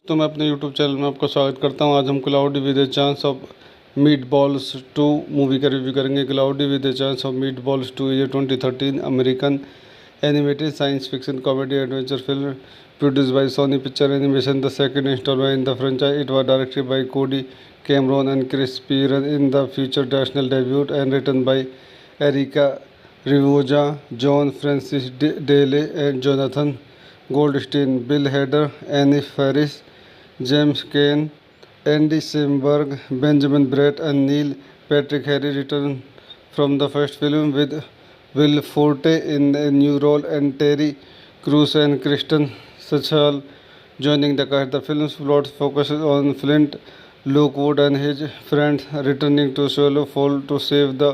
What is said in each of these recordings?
तो मैं अपने यूट्यूब चैनल में आपका स्वागत करता हूं। आज हम cloudy with a chance of meatballs 2 movie का रिव्यू करेंगे। Cloudy with a chance of meatballs 2 is a 2013 American animated science fiction comedy adventure film produced by Sony Picture Animation, the second installment in the franchise. It was directed by Cody Cameron and Chris Pearson in the feature national debut and written by Erica Rivoja, John Francis Daley, and Jonathan Goldstein, Bill Hader, Annie Faris, James Caan, Andy Samberg, Benjamin Bratt, and Neil Patrick Harris returned from the first film with Will Forte in a new role and Terry Crews and Kristen Stewart joining the cast. The film's plot focuses on Flint Lockwood and his friends returning to Swallow Fall to save the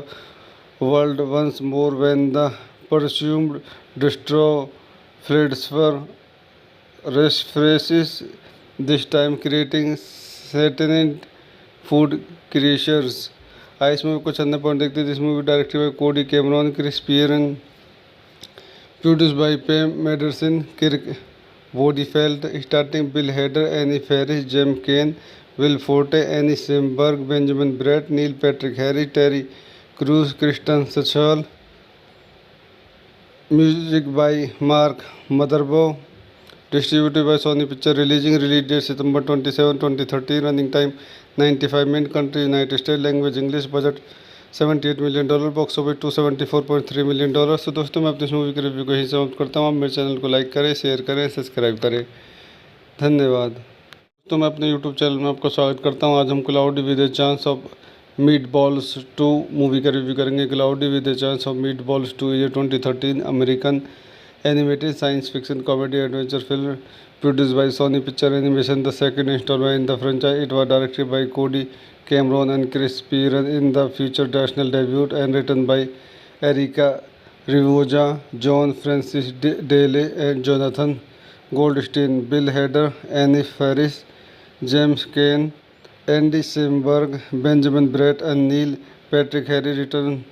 world once more when the presumed destroyer Fladsfer resurfaces, this time creating sentient food creatures. इस movie को चंदा point देखते हैं। This movie directed by Cody Cameron, Chris Pearn, produced by Pam Mendelsohn, Kirk Woodfield, starring Bill Hader, Annie Faris, James Caan, Will Forte, Annie Samberg, Benjamin Bratt, Neil Patrick Harris, Terry Crews, Kristen Stewart. Music by Mark Mothersbaugh. Distributed by Sony Picture. Release date September 27, 2013. Running time 95 minutes. Country United States. Language English. Budget $78 million, box office $274.3 million. तो दोस्तों मैं अपनी इस movie के review को ही समाप्त करता हूँ। आप मेरे चैनल को लाइक करें, शेयर करें, सब्सक्राइब करें। धन्यवाद। तो मैं अपने यूट्यूब चैनल में आपका स्वागत करता हूँ। आज हम cloudy with a chance of meatballs 2 movie का रिव्यू करेंगे। Cloudy with a chance of meatballs 2 is a 2013 American animated science fiction comedy adventure film produced by Sony Picture Animation, the second installment in the franchise. It was directed by Cody Cameron and Chris Pearson in the feature national debut and written by Erica Rivoja, John Francis Daley, and Jonathan Goldstein, Bill Hader, Annie Faris, James Caan, Andy Samberg, Benjamin Bratt, and Neil Patrick Harris returned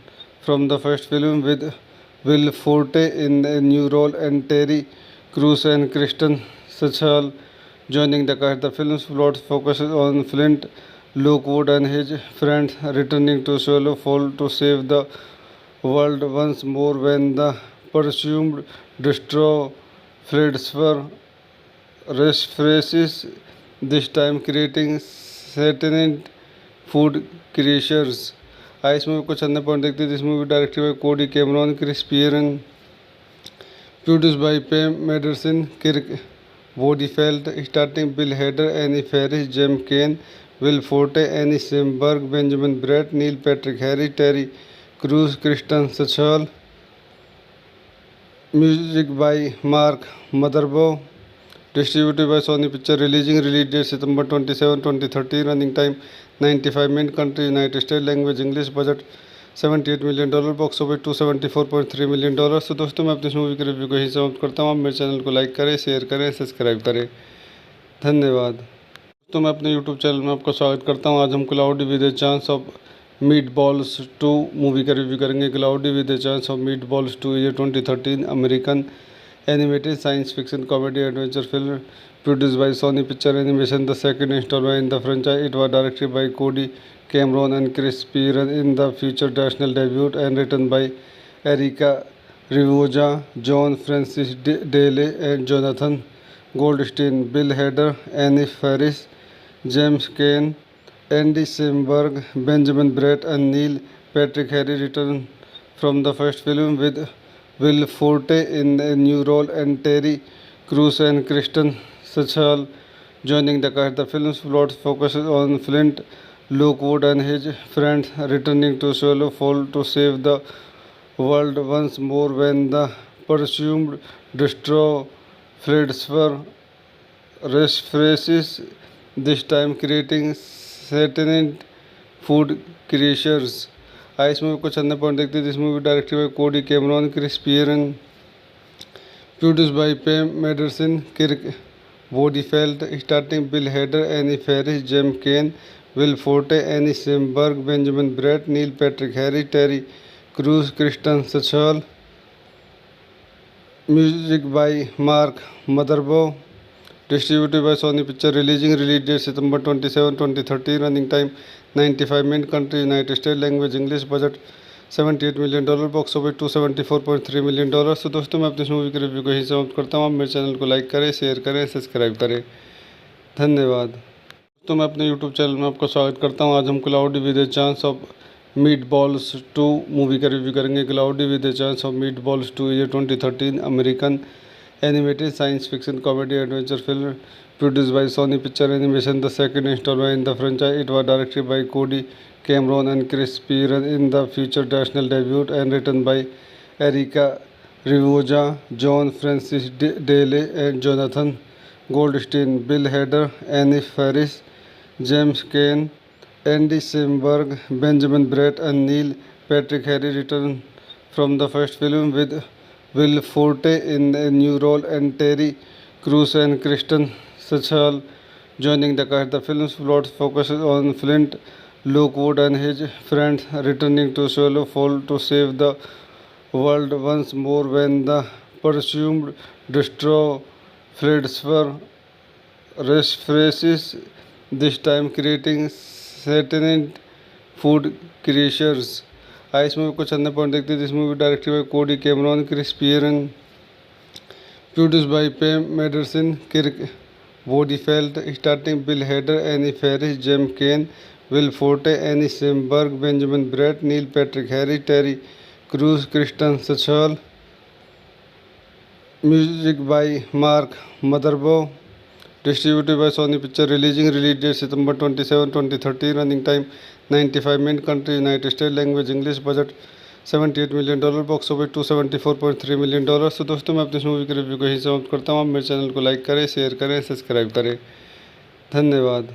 from the first film with Will Forte in a new role and Terry Crews and Kristen Stewart joining the cast. The film's plot focuses on Flint Lockwood and his friends returning to Swallow Fall to save the world once more when the presumed destroyer Fladsfer resurfaces, this time creating sentient food creatures. इस movie को चंदा point देखते हैं। This movie directed by Cody Cameron, Chris Pearn, produced by Pam Mendelsohn, Kirk Woodfield, starring Bill Hader, Annie Faris, James Caan, Will Forte, Annie Samberg, Benjamin Bratt, Neil Patrick Harris, Terry Crews, Kristen Stewart. Music by Mark Mothersbaugh. Distributed by Sony Picture. Release date September 27, 2013. Running time 95 minutes. Country United States. Language English. Budget $78 million, box office $274.3 million. तो दोस्तों मैं अपनी इस movie के review को ही समाप्त करता हूँ। आप मेरे चैनल को लाइक करें, शेयर करें, सब्सक्राइब करें। धन्यवाद। तो मैं अपने यूट्यूब चैनल में आपका स्वागत करता हूँ। आज हम cloudy with a chance of meatballs 2 movie का रिव्यू करेंगे। Cloudy with a chance of meatballs 2 is a 2013 American animated science fiction comedy adventure film produced by Sony Picture Animation, the second installment in the franchise. It was directed by Cody Cameron and Chris Pearson in the feature national debut and written by Erica Rivoja, John Francis Daley, and Jonathan Goldstein, Bill Hader, Annie Faris, James Caan, Andy Samberg, Benjamin Bratt, and Neil Patrick Harris returned from the first film with Will Forte in a new role and Terry Crews and Kristen Stewart joining the cast. The film's plot focuses on Flint Lockwood and his friends returning to Swallow Fall to save the world once more when the presumed destroyer Fladsfer resurfaces, this time creating sentient food creatures. इस movie को चंदा point देखते हैं। This movie directed by Cody Cameron, Chris Pearn, produced by Pam Mendelsohn, Kirk Woodfield, starring Bill Hader, Annie Faris, James Caan, Will Forte, Annie Samberg, Benjamin Bratt, Neil Patrick Harris, Terry Crews, Kristen Stewart. Music by Mark Mothersbaugh. distributed by Sony Picture, release date September 27, 2013, running time 95 minutes, country United States, language English, budget $78 million, box office $274.3 million। तो दोस्तों मैं अपनी इस movie के review को यहीं समाप्त करता हूँ। आप मेरे चैनल को लाइक करें, शेयर करें, सब्सक्राइब करें। धन्यवाद। तो मैं अपने यूट्यूब चैनल में आपका स्वागत करता हूँ। आज हम cloudy with a chance of meatballs 2 movie का रिव्यू करेंगे। Cloudy with a chance of meatballs 2 is a 2013 American animated science fiction comedy adventure film produced by Sony Picture Animation, the second installment in the franchise. It was directed by Cody Cameron and Chris Pearson in the feature national debut, and written by Erica Rivoja, John Francis Daley, and Jonathan Goldstein. Bill Hader, Annie Faris, James Caan, Andy Samberg, Benjamin Bratt, and Neil Patrick Harris return from the first film, with Will Forte in a new role and Terry Crews and Kristen Stewart joining the cast. The film's plot focuses on Flint Lockwood and his friends returning to Swallow Fall to save the world once more when the presumed destroyer Fladsfer resurfaces, this time creating sentient food creatures. इस movie को चंदे point देखते हैं। This movie directed by Cody Cameron, Chris Pearn, produced by Pam Anderson, Kirk Woodifeld, starring Bill Hader, Annie Faris, James Caan, Will Forte, Annie Samberg, Benjamin Bratt, Neil Patrick Harris, Terry Crews, Kristen Stewart. Music by Mark Mothersbaugh. Distributed by Sony Picture, release date September 27, 2013, running time 95 minutes, country United States, language English, budget $78 million, box office $274.3 million। तो दोस्तों मैं अपनी इस movie के review को यहीं समाप्त करता हूँ। आप मेरे चैनल को लाइक करें, शेयर करें, सब्सक्राइब करें। धन्यवाद।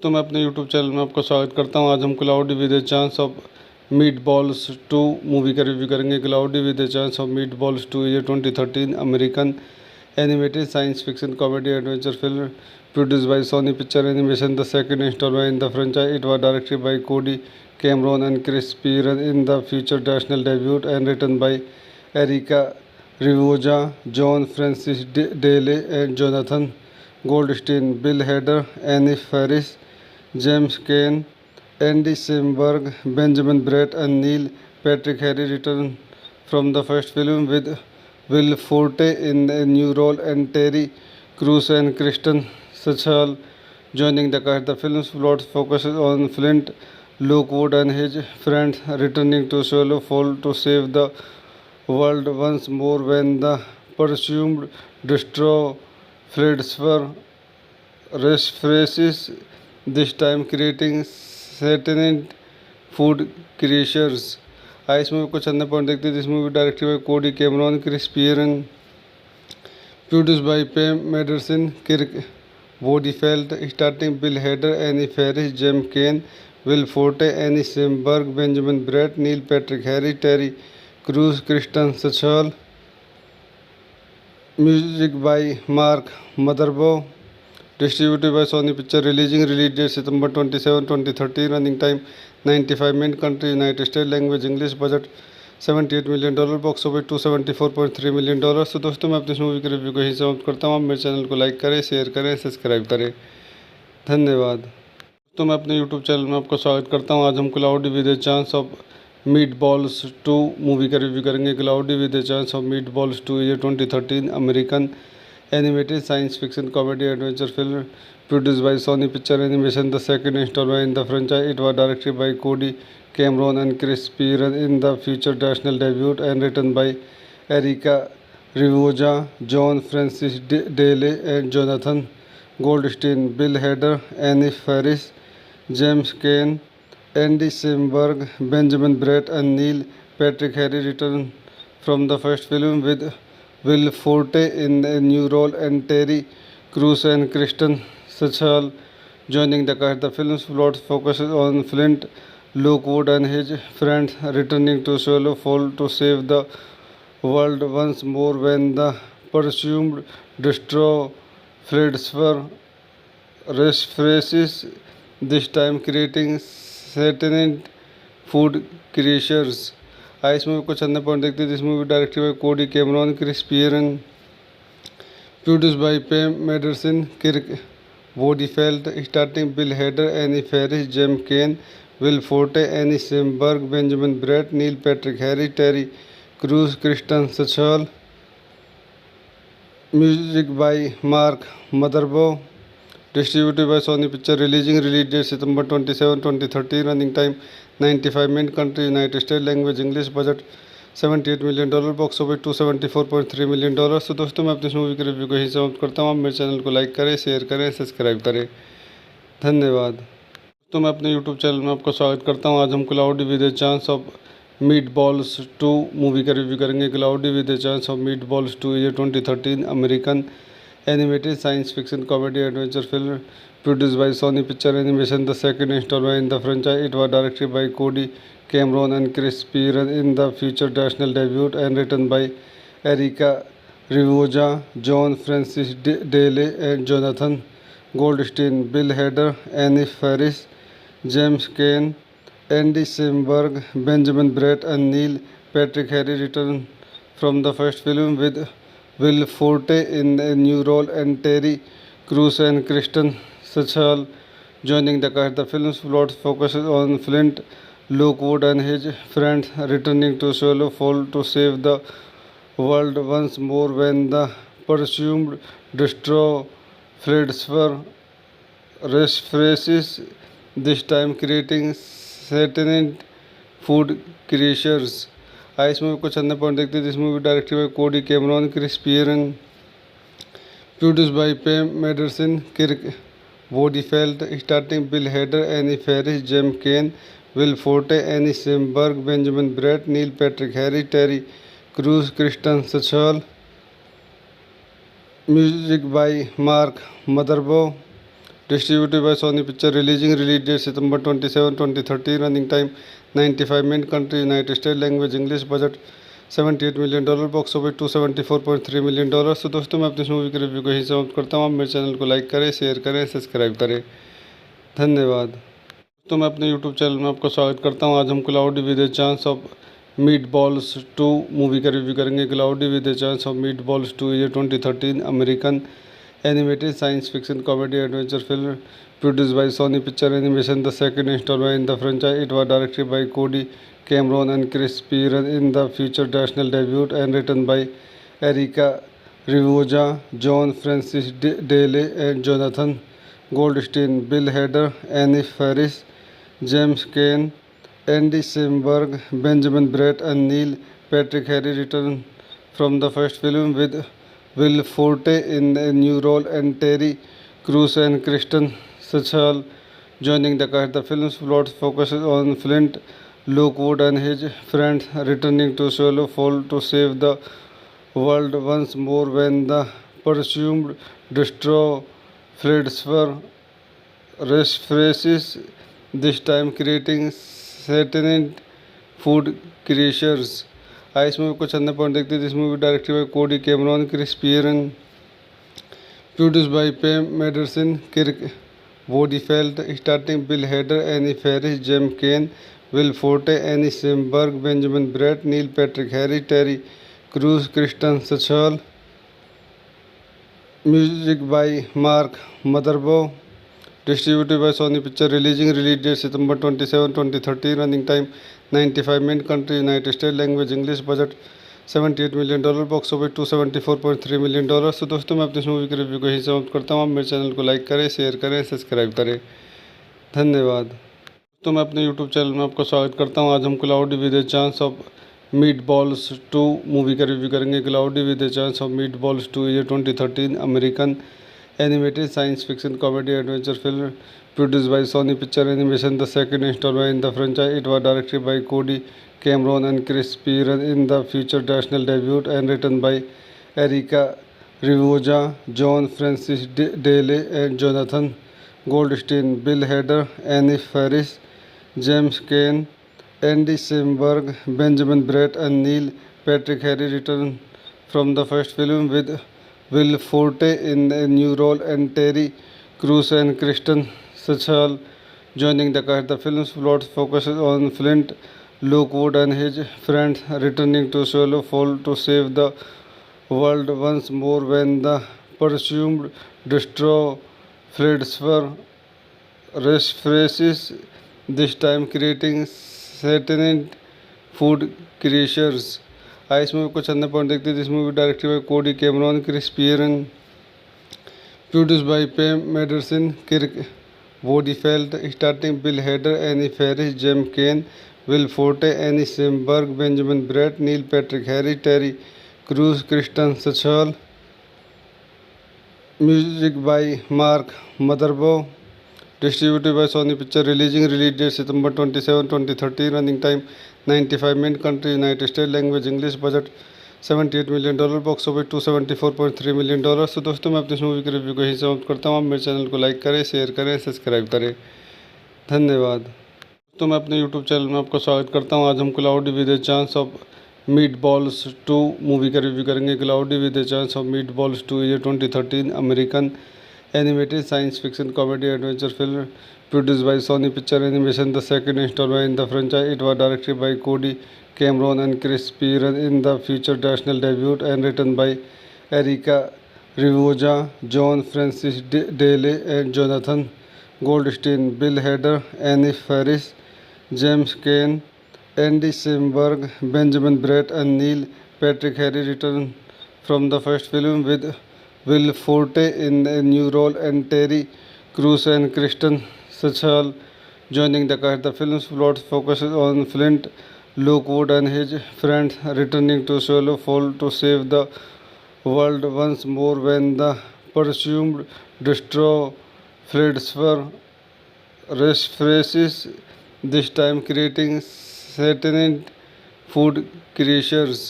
तो मैं अपने यूट्यूब चैनल में आपका स्वागत करता हूँ। आज हम cloudy with a chance of meatballs 2 movie का रिव्यू करेंगे। Cloudy with a chance of meatballs 2 is a 2013 American animated science fiction comedy adventure film produced by Sony Picture Animation, the second installment in the franchise. It was directed by Cody Cameron and Chris Pearson in the feature national debut, and written by Erica Rivoja, John Francis Daley, and Jonathan Goldstein. Bill Hader, Annie Faris, James Caan, Andy Samberg, Benjamin Bratt, and Neil Patrick Harris return from the first film, with Will Forte in a new role and Terry Crews and Kristen Stewart joining the cast. The film's plot focuses on Flint Lockwood and his friends returning to Swallow Fall to save the world once more when the presumed destroyer Fladsfer resurfaces, this time creating sentient food creatures। इस movie को चंदे point देखते हैं। This movie directed by Cody Cameron, Chris Pearn, produced by Pam Anderson, Kirk Woodifeld, starring Bill Hader, Annie Faris, James Caan, Will Forte, Annie Samberg, Benjamin Bratt, Neil Patrick Harris, Terry Crews, Kristen Stewart. Music by Mark Mothersbaugh. Distributed by Sony Picture, release date September 27, 2013, running time 95 minutes, country United States, language English, budget $78 million, box office $274.3 million। तो दोस्तों मैं अपनी इस movie के review को यहीं समाप्त करता हूँ। आप मेरे चैनल को लाइक करें, शेयर करें, सब्सक्राइब करें। धन्यवाद। तो मैं अपने यूट्यूब चैनल में आपका स्वागत करता हूँ। आज हम cloudy with a chance of meatballs 2 movie का रिव्यू करेंगे। Cloudy with a chance of meatballs 2 is a 2013 American animated science fiction comedy adventure film produced by Sony Picture Animation, the second installment in the franchise. It was directed by Cody Cameron and Chris Pearson in the feature national debut, and written by Erica Rivoja, John Francis Daley, and Jonathan Goldstein. Bill Hader, Annie Faris, James Caan, Andy Samberg, Benjamin Bratt, and Neil Patrick Harris return from the first film, with Will Forte in a new role and Terry Crews and Kristen Stewart joining the cast. The film's plot focuses on Flint Lockwood and his friends returning to Swallow Fall to save the world once more when the presumed destroyer Fladsfer resurfaces, this time creating sentient food creatures। इस movie को चंदे point देखते हैं। This movie directed by Cody Cameron, Chris Pearn, Produced by Pam Mederson, Kirk Bodifeld, starting Bill Hader, Annie Ferris, Jem Kane, Will Forte, Annie Samberg, Benjamin Bratt, Neil Patrick Harris, Terry Crews, Kristen Sachal. Music by Mark Motherbow. Distributed by Sony Picture. Release date September 27, 2013. Running time 95 minutes. Country United States. Language English. Budget $78 million. Box office $274.3 million। तो दोस्तों मैं अपनी इस movie के review को यहीं समाप्त करता हूँ। आप मेरे चैनल को लाइक करें, शेयर करें, सब्सक्राइब करें। धन्यवाद। तो मैं अपने यूट्यूब चैनल में आपका स्वागत करता हूँ। आज हम cloudy with a chance of meatballs 2 movie का रिव्यू करेंगे। Cloudy with a chance of meatballs 2 is a 2013 American animated science fiction comedy adventure film produced by Sony Picture Animation, the second installment in the franchise. It was directed by Cody Cameron and Chris Pearson in the feature national debut and written by Erica Rivoja, John Francis Daley and Jonathan Goldstein. Bill Hader, Annie Ferris, James Kane, Andy Samberg, Benjamin Bratt and Neil Patrick Harris returned from the first film with Will Forte in a new role and Terry Crews and Kristen Sachal joining the cast. The film's plot focuses on Flint Lockwood and his friends returning to Swallow Fall to save the world once more when the presumed destroyer Fledsfer resurfaces, this time creating sentient food creatures. इस movie को चंदा point देखते हैं। This movie directed by Cody Cameron, Chris Pearn, produced by Pam Marsden, Kirk Bodyfelt, starting Bill Hader, any Faris, James Caan, Will Forte, Andy Samberg, Benjamin Bratt, Neil Patrick Harris, Terry Crews, Kristen Schaal. Music by Mark Mothersbaugh. Distributed by Sony Picture. Release date September 27, 2013. Running time 95 minutes. Country United States. Language English. Budget $78 million. Box office $274.3 million। तो दोस्तों मैं अपनी इस movie के review को यहीं समाप्त करता हूँ। आप मेरे चैनल को लाइक करें, शेयर करें, सब्सक्राइब करें। धन्यवाद। तो मैं अपने यूट्यूब चैनल में आपका स्वागत करता हूँ। आज हम cloudy with a chance of meatballs 2 movie का रिव्यू करेंगे। Cloudy with a chance of meatballs 2 is a 2013 American animated science fiction comedy adventure film produced by Sony Picture Animation, the second installment in the franchise. It was directed by Cody Cameron and Chris Pearson in the feature national debut and written by Erica Rivoja, John Francis Daley and Jonathan Goldstein. Bill Hader, Annie Ferris, James Kane, Andy Samberg, Benjamin Bratt and Neil Patrick Harris returned from the first film with Will Forte in a new role and Terry Crews and Kristen Sachal joining the cast. The film's plot focuses on Flint Lockwood and his friends returning to Swallow Fall to save the world once more when the presumed destroyer Fledsfer resurfaces, this time creating sentient food creatures। इस movie को चंदा point देखते हैं। This movie directed by Cody Cameron, Chris Pearn, produced by Pam Marsden, Kirk Bodyfelt, starting Bill Hader, any Faris, James Caan, Will Forte, Andy Samberg, Benjamin Bratt, Neil Patrick Harris, Terry Crews, Kristen Schaal. Music by Mark Mothersbaugh. Distributed by Sony Picture. Release date September 27, 2013. Running time 95 minutes. Country United States. Language English. Budget $78 million. Box office $274.3 million। तो दोस्तों मैं अपनी इस movie के review को यहीं समाप्त करता हूँ। आप मेरे चैनल को लाइक करें, शेयर करें, सब्सक्राइब करें। धन्यवाद। तो मैं अपने यूट्यूब चैनल में आपका स्वागत करता हूँ। आज हम cloudy with a chance of meatballs 2 movie का रिव्यू करेंगे। Cloudy with a chance of meatballs 2 is a 2013 American animated science fiction comedy adventure film produced by Sony Picture Animation, the second installment in the franchise. It was directed by Cody Cameron and Chris Pearson in the feature national debut and written by Erica Rivoja, John Francis Daley and Jonathan Goldstein. Bill Hader, Annie Ferris, James Kane, Andy Samberg, Benjamin Bratt and Neil Patrick Harris returned from the first film with Will Forte in a new role and Terry Crews and Kristen Sachal joining the cast. The film's plot focuses on Flint Lockwood and his friends returning to Swallow Fall to save the world once more when the presumed destroy Fladsfer resurfaces, this time creating sentient food creatures. इस movie को चंदा point देखते हैं. This movie directed by Cody Cameron, Chris Pearn, produced by Pam Mederson, Kirk Wodefeld, starring Bill Hader, Annie Faris, James Caan, Will Forte, Annie Samberg, Benjamin Bratt, Neil Patrick Harris, Terry Crews, Kristen Stewart. Music by Mark Mothersbaugh. Distributed by Sony Pictures. Release date September 27, 2013. Running time 95 minutes. Country United States. Language English. Budget $78 million. Box office $274.3 million. तो दोस्तों मैं अपनी इस movie के review को यहीं समाप्त करता हूँ. आप मेरे चैनल को लाइक करें, शेयर करें, सब्सक्राइब करें. धन्यवाद. तो मैं अपने यूट्यूब चैनल में आपका स्वागत करता हूँ. आज हम cloudy with a chance of meatballs 2 movie का रिव्यू करेंगे. Cloudy with a chance of meatballs 2 is a 2013 American animated science fiction comedy adventure film produced by Sony Pictures Animation, the second installment in the franchise. It was directed by Cody Cameron and Chris Piran in the feature national debut, and written by Erica Rivoja, John Francis Daley, and Jonathan Goldstein. Bill Hader, Annie Faris, James Caan, Andy Samberg, Benjamin Bratt, and Neil Patrick Harris returned from the first film, with Will Forte in a new role and Terry Crews and Kristen Stewart joining the cast. The film's plot focuses on Flint Lockwood and his friends returning to Swallow Fall to save the world once more when the presumed destroyer Fladsfer resurfaces, this time creating sentient food creatures.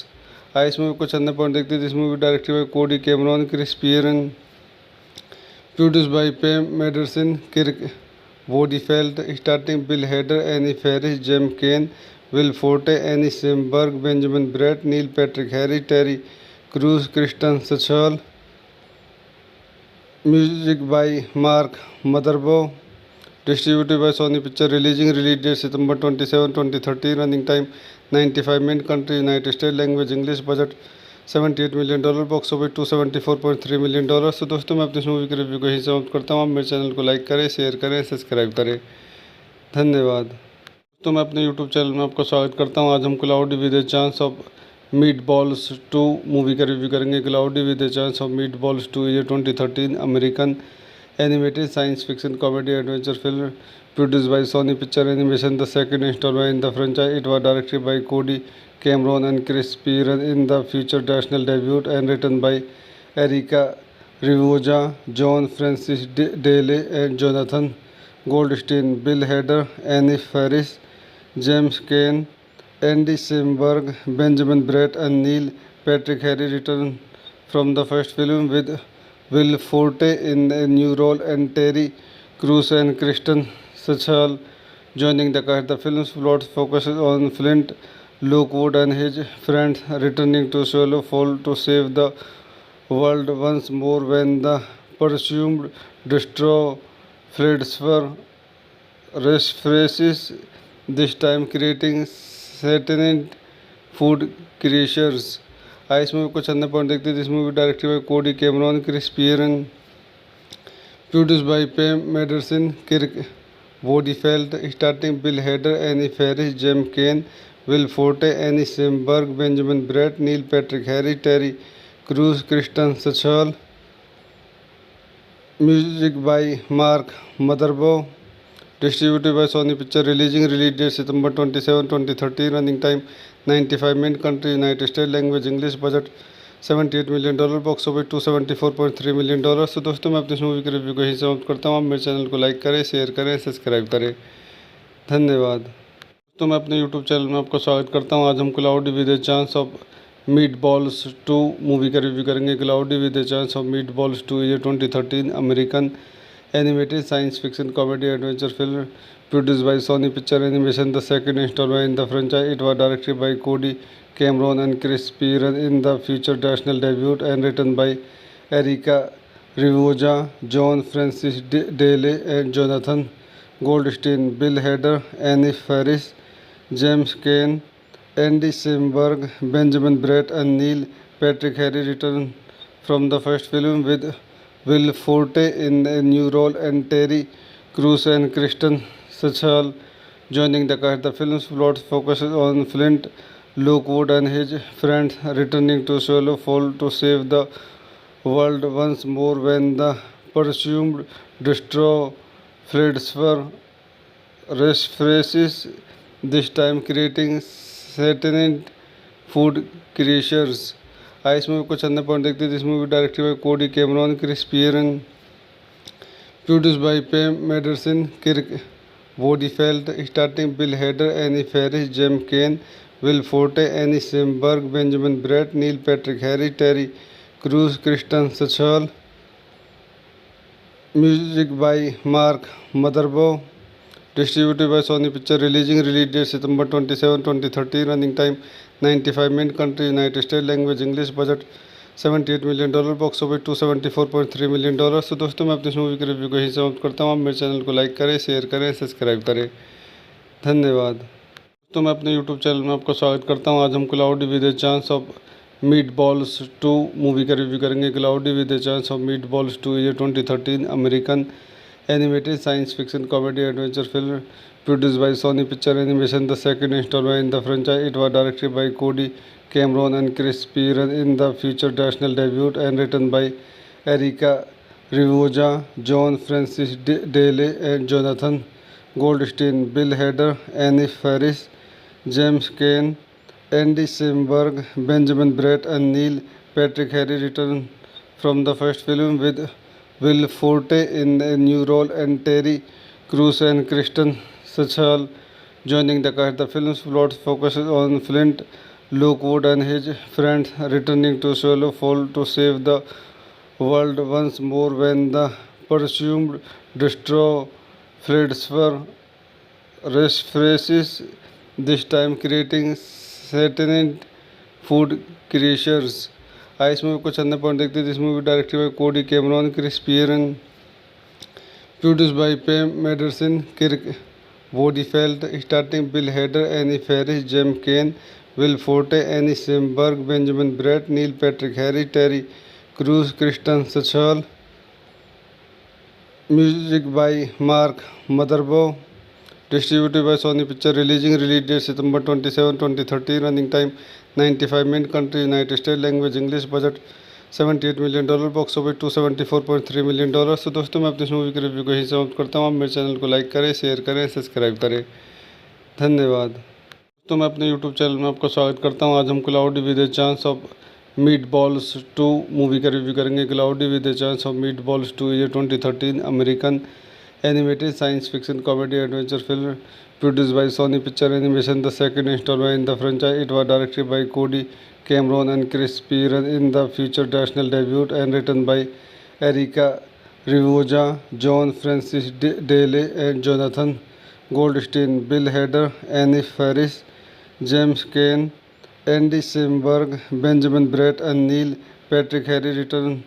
इस movie को चंदा point देखते हैं. This movie directed by Cody Cameron, Chris Pearn, produced by Pam Marsden, Kirk Bodyfelt, starting Bill Hader, any Faris, James Caan, Will Forte, Andy Samberg, Benjamin Bratt, Neil Patrick Harris, Terry Crews, Kristen Schaal. Music by Mark Mothersbaugh. Distributed by Sony Pictures. Release date September 27, 2013. Running time 95 minutes. Country United States. Language English. Budget $78 million. Box office $274.3 million. तो दोस्तों मैं अपनी इस movie के review को यहीं समाप्त करता हूँ. आप मेरे चैनल को लाइक करें, शेयर करें, सब्सक्राइब करें. धन्यवाद. तो मैं अपने यूट्यूब चैनल में आपका स्वागत करता हूँ. आज हम cloudy with a chance of meatballs 2 movie का रिव्यू करेंगे. Cloudy with a chance of meatballs 2 is a 2013 American animated science fiction comedy adventure film produced by Sony Pictures Animation, the second installment in the franchise. It was directed by Cody Cameron and Chris Piran in the feature national debut, and written by Erica Rivoja, John Francis Daley, and Jonathan Goldstein. Bill Hader, Annie Faris, James Caan, Andy Samberg, Benjamin Bratt, and Neil Patrick Harris returned from the first film, with Will Forte in a new role and Terry Crews and Kristen Stewart joining the cast. The film's plot focuses on Flint Lockwood and his friends returning to Swallow Fall to save the world once more when the presumed destroyer Fladsfer resurfaces, this time creating sentient food creatures. इस movie को चंदा point देखते हैं. This movie directed by Cody Cameron, Chris Pearn, produced by Pam Marsden, Kirk Bodyfelt, starting Bill Hader, any Faris, James Caan, Will Forte, Andy Samberg, Benjamin Bratt, Neil Patrick Harris, Terry Crews, Kristen Schaal. Music by Mark Mothersbaugh. Distributed by Sony Pictures. Release date September 27, 2013. Running time 95 minutes. Country United States. Language English. Budget $78 million. Box office $274.3 million. तो दोस्तों मैं अपनी इस movie के review को यहीं समाप्त करता हूँ. आप मेरे चैनल को लाइक करें, शेयर करें, सब्सक्राइब करें. धन्यवाद. तो मैं अपने यूट्यूब चैनल में आपका स्वागत करता हूँ. आज हम cloudy with a chance of meatballs 2 movie का रिव्यू करेंगे. Cloudy with a chance of meatballs 2 is a 2013 American animated science fiction comedy adventure film produced by Sony Pictures Animation, the second installment in the franchise. It was directed by Cody Cameron and Chris Piran in the feature national debut, and written by Erica Rivoja, John Francis Daley, and Jonathan Goldstein. Bill Hader, Annie Faris, James Caan, Andy Samberg, Benjamin Bratt, and Neil Patrick Harris returned from the first film with Will Forte in a new role and Terry Crews and Kristen Stewart joining the cast. The film's plot focuses on Flint Lockwood and his friends returning to Swallow Fall to save the world once more when the presumed destroyer Fladsfer resurfaces, this time creating sentient food creatures. इस movie को चंदा point देखते हैं. This movie directed by Cody Cameron, Chris Pearn, produced by Pam Mendelsohn, Kirk Woodfield, starring Bill Hader, Annie Faris, James Caan, Will Forte, Annie Samberg, Benjamin Bratt, Neil Patrick Harris, Terry Crews, Kristen Stewart. Music by Mark Mothersbaugh. Distributed by Sony Pictures. Release date September 27, 2013. Running time 95 minutes. Country United States. Language English. Budget $78 million. Box office $274.3 million. तो दोस्तों मैं अपनी इस movie के review को यहीं समाप्त करता हूँ. आप मेरे चैनल को लाइक करें, शेयर करें, सब्सक्राइब करें. धन्यवाद. तो मैं अपने यूट्यूब चैनल में आपका स्वागत करता हूँ. आज हम cloudy with a chance of meatballs 2 movie का रिव्यू करेंगे. Cloudy with a chance of meatballs 2 is a 2013 American animated science fiction comedy adventure film produced by Sony Pictures Animation, the second installment in the franchise. It was directed by Cody Cameron and Chris Piran in the feature national debut and written by Erica Rivoja, John Francis Daly and Jonathan Goldstein. Bill Hader, Annie Faris, James Caan, Andy Samberg, Benjamin Bratt and Neil Patrick Harris returned from the first film with Will Forte in a new role and Terry Crews and Kristen Stewart joining the cast. The film's plot focuses on Flint Lockwood and his friends returning to Swallow Fall to save the world once more when the presumed destroyer Fladsfer resurfaces, this time creating sentient food creatures. इस movie को चंदा point देखते हैं. This movie directed by Cody Cameron, Chris Pearn, produced by Pam Mendelsohn, Kirk Woodfield, starring Bill Hader, Annie Faris, James Caan, Will Forte, Annie Samberg, Benjamin Bratt, Neil Patrick Harris, Terry Crews, Kristen Stewart. Music by Mark Mothersbaugh. Distributed by Sony Pictures. Release date September 27, 2013. Running time 95 minutes. Country United States. Language English. Budget $78 million. Box office $274.3 million. तो दोस्तों मैं अपनी इस movie के review को यहीं समाप्त करता हूँ. आप मेरे चैनल को लाइक करें, शेयर करें, सब्सक्राइब करें. धन्यवाद. तो मैं अपने यूट्यूब चैनल में आपका स्वागत करता हूँ. आज हम cloudy with a chance of meatballs 2 movie का रिव्यू करेंगे. Cloudy with a chance of meatballs 2 is a 2013 American animated science fiction comedy adventure film produced by Sony Pictures Animation, the second installment in the franchise. It was directed by Cody Cameron and Chris Piran in the feature national debut and written by Erica Rivoja, John Francis Daly and Jonathan Goldstein. Bill Hader, Annie Faris, James Caan, Andy Samberg, Benjamin Bratt and Neil Patrick Harris returned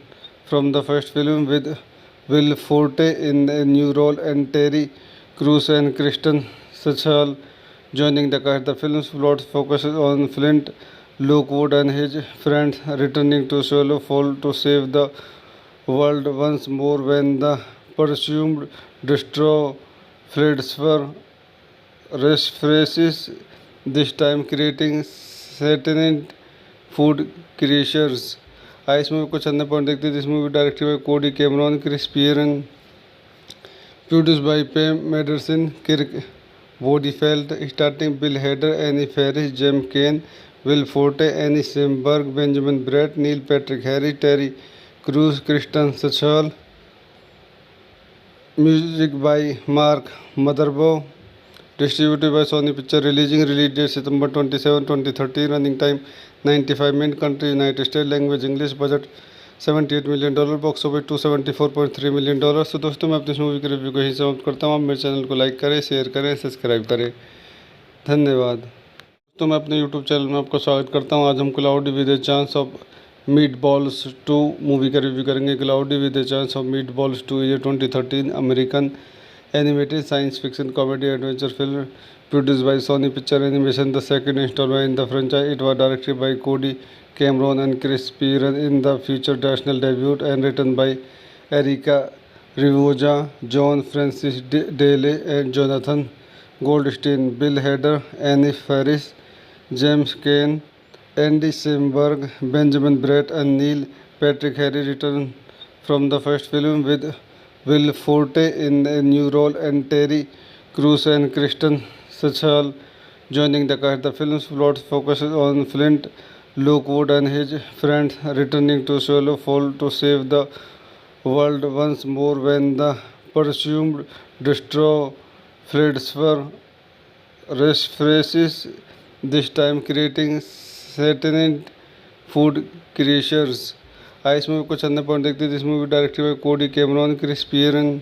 from the first film with Will Forte in a new role and Terry Crews and Kristen Stewart joining the cast. The film's plot focuses on Flint Lockwood and his friends returning to Swallow Fall to save the world once more when the presumed destroyer Fladsfer resurfaces, this time creating sentient food creatures. इस movie को चंदा point देखते हैं. This movie directed by Cody Cameron, Chris Pearn, produced by Pam Mendelsohn, Kirk Woodfield, starring Bill Hader, Annie Faris, James Caan, Will Forte, Annie Samberg, Benjamin Bratt, Neil Patrick Harris, Terry Crews, Kristen Stewart. Music by Mark Mothersbaugh. Distributed by Sony Pictures. Release date September 27, 2013. Running time 95 minutes. Country United States. Language English. Budget $78 million. Box office $274.3 million. तो दोस्तों मैं अपनी इस movie के review को यहीं समाप्त करता हूँ. आप मेरे चैनल को लाइक करें, शेयर करें, सब्सक्राइब करें. धन्यवाद. तो मैं अपने यूट्यूब चैनल में आपका स्वागत करता हूँ. आज हम cloudy with a chance of meatballs 2 movie का रिव्यू करेंगे. Cloudy with a chance of meatballs 2 is a 2013 American animated science fiction comedy adventure film produced by Sony Pictures Animation, the second installment in the franchise. It was directed by Cody Cameron and Chris Pearson in the feature national debut and written by Erica Rivoja, John Francis Daly and Jonathan Goldstein, Bill Hader, Annie Faris, James Kane, Andy Samberg, Benjamin Bratt and Neil Patrick Harris return from the first film with Will Forte in a new role and Terry Crews and Kristen Stewart joining the cast. The film's plot focuses on Flint Lockwood and his friends returning to Swallow Fall to save the world once more when the presumed destroyer Fladsfer resurfaces, this time creating sentient food creatures. इस movie को चंदा point देखते हैं. This movie directed by Cody Cameron, Chris Pearn,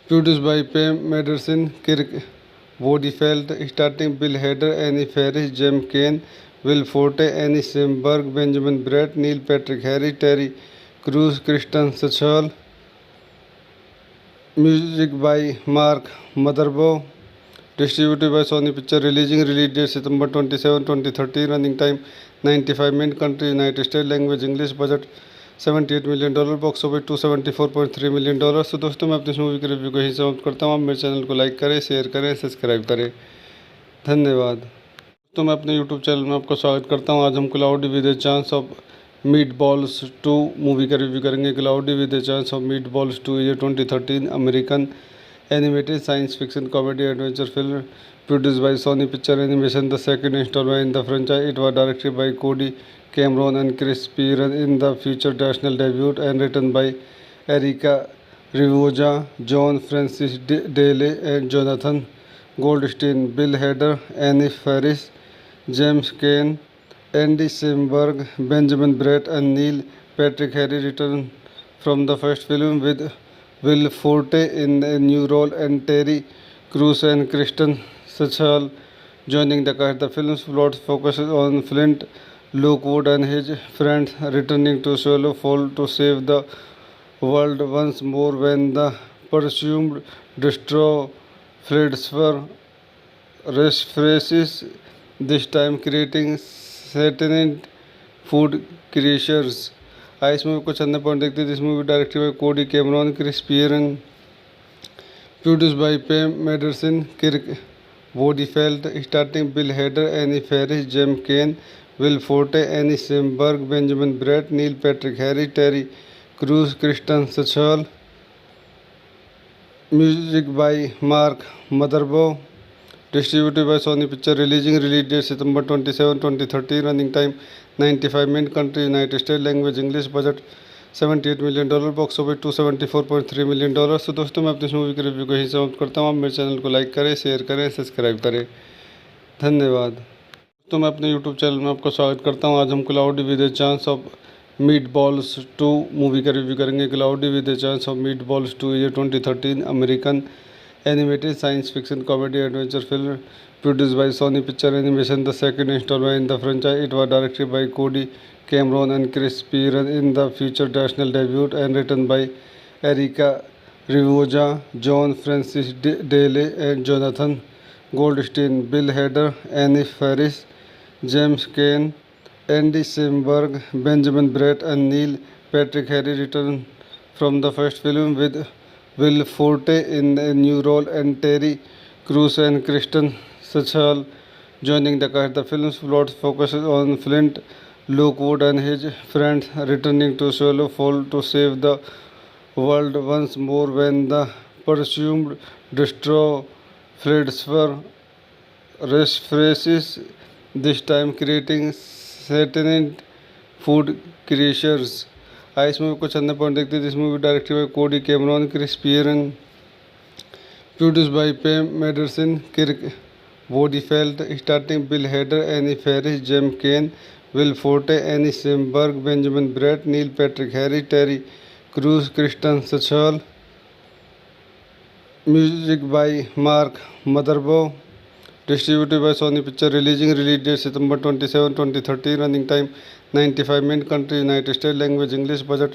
produced by Pam Marsden, Kirk Bodyfelt, starting Bill Hader, any Faris, James Caan, Will Forte, Andy Samberg, Benjamin Bratt, Neil Patrick Harry, Terry Crews, Kristen Schaal. Music by Mark Mothersbaugh. Distributed by Sony Pictures. Release date September 27, 2013. Running time 95 minutes. Country United States. Language English. Budget $78 million. Box office $274.3 million. तो दोस्तों मैं अपनी इस movie के review को यहीं समाप्त करता हूँ. आप मेरे चैनल को लाइक करें, शेयर करें, सब्सक्राइब करें. धन्यवाद. तो मैं अपने यूट्यूब चैनल में आपका स्वागत करता हूँ. आज हम cloudy with a chance of meatballs 2 movie का रिव्यू करेंगे. Cloudy with a chance of meatballs 2 ये 2013 American animated science fiction comedy adventure film produced by Sony Pictures Animation, the second installment in the franchise. It was directed by Cody Cameron and Chris Pearson in the feature national debut and written by Erica Rivoja, John Francis Daly and Jonathan Goldstein, Bill Hader, Annie Faris, James Kane, Andy Samberg, Benjamin Bratt and Neil Patrick Harris return from the first film with Will Forte in a new role and Terry Crews and Kristen Stewart joining the cast. The film's plot focuses on Flint Lockwood and his friends returning to Swallow Fall to save the world once more when the presumed destroyer Fladsfer resurfaces, this time creating sentient food creatures. इस movie को चंदा point देखते हैं. This movie directed by Cody Cameron, Chris Pearn, produced by Pam Marsden, Kirk Bodyfelt, starting Bill Hader, any Faris, James Caan, Will Forte, Andy Samberg, Benjamin Bratt, Neil Patrick Harry, Terry Crews, Kristen Schaal. Music by Mark Mothersbaugh. Distributed by Sony Pictures. Release date September 27, 2013. Running time 95 minutes. Country United States. Language English. Budget $78 million. Box office $274.3 million. तो दोस्तों मैं अपनी इस movie के review को यहीं समाप्त करता हूँ. आप मेरे चैनल को लाइक करें, शेयर करें, सब्सक्राइब करें. धन्यवाद. तो मैं अपने यूट्यूब चैनल में आपका स्वागत करता हूँ. आज हम cloudy with a chance of meatballs 2 movie का रिव्यू करेंगे. Cloudy with a chance of meatballs 2 ये 2013 American animated science fiction comedy adventure film produced by Sony Pictures Animation, the second installment in the franchise. It was directed by Cody Cameron and Chris Pearson in the feature national debut and written by Erica Rivoja, John Francis Daly and Jonathan Goldstein, Bill Hader, Annie Faris, James Kane, Andy Samberg, Benjamin Bratt and Neil Patrick Harris return from the first film with Will Forte in a new role and Terry Crews and Kristen Stewart joining the cast. The film's plot focuses on Flint Lockwood and his friends returning to Swallow Fall to save the world once more when the presumed destroyer Fladsfer resurfaces, this time creating sentient food creatures. इस movie को चंदा point देखते हैं. This movie directed by Cody Cameron, Chris Pearn, produced by Pam Marsden, Kirk Bodyfelt, starting Bill Hader, any Faris, James Caan, Will Forte, Andy Samberg, Benjamin Bratt, Neil Patrick Harry, Terry Crews, Kristen Schaal. Music by Mark Mothersbaugh. Distributed by Sony Pictures. Release date September 27, 2013. Running time 95 minutes. Country United States. Language English. Budget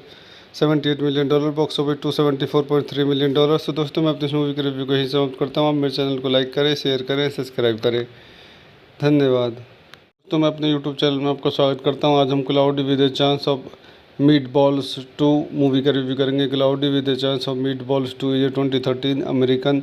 $78 million. Box office $274.3 million. तो दोस्तों मैं अपनी इस movie के review को यहीं समाप्त करता हूँ. आप मेरे चैनल को लाइक करें, शेयर करें, सब्सक्राइब करें. धन्यवाद. तो मैं अपने यूट्यूब चैनल में आपका स्वागत करता हूं। आज हम cloudy with a chance of meatballs 2 movie का रिव्यू करेंगे। Cloudy with a chance of meatballs 2 ये 2013 American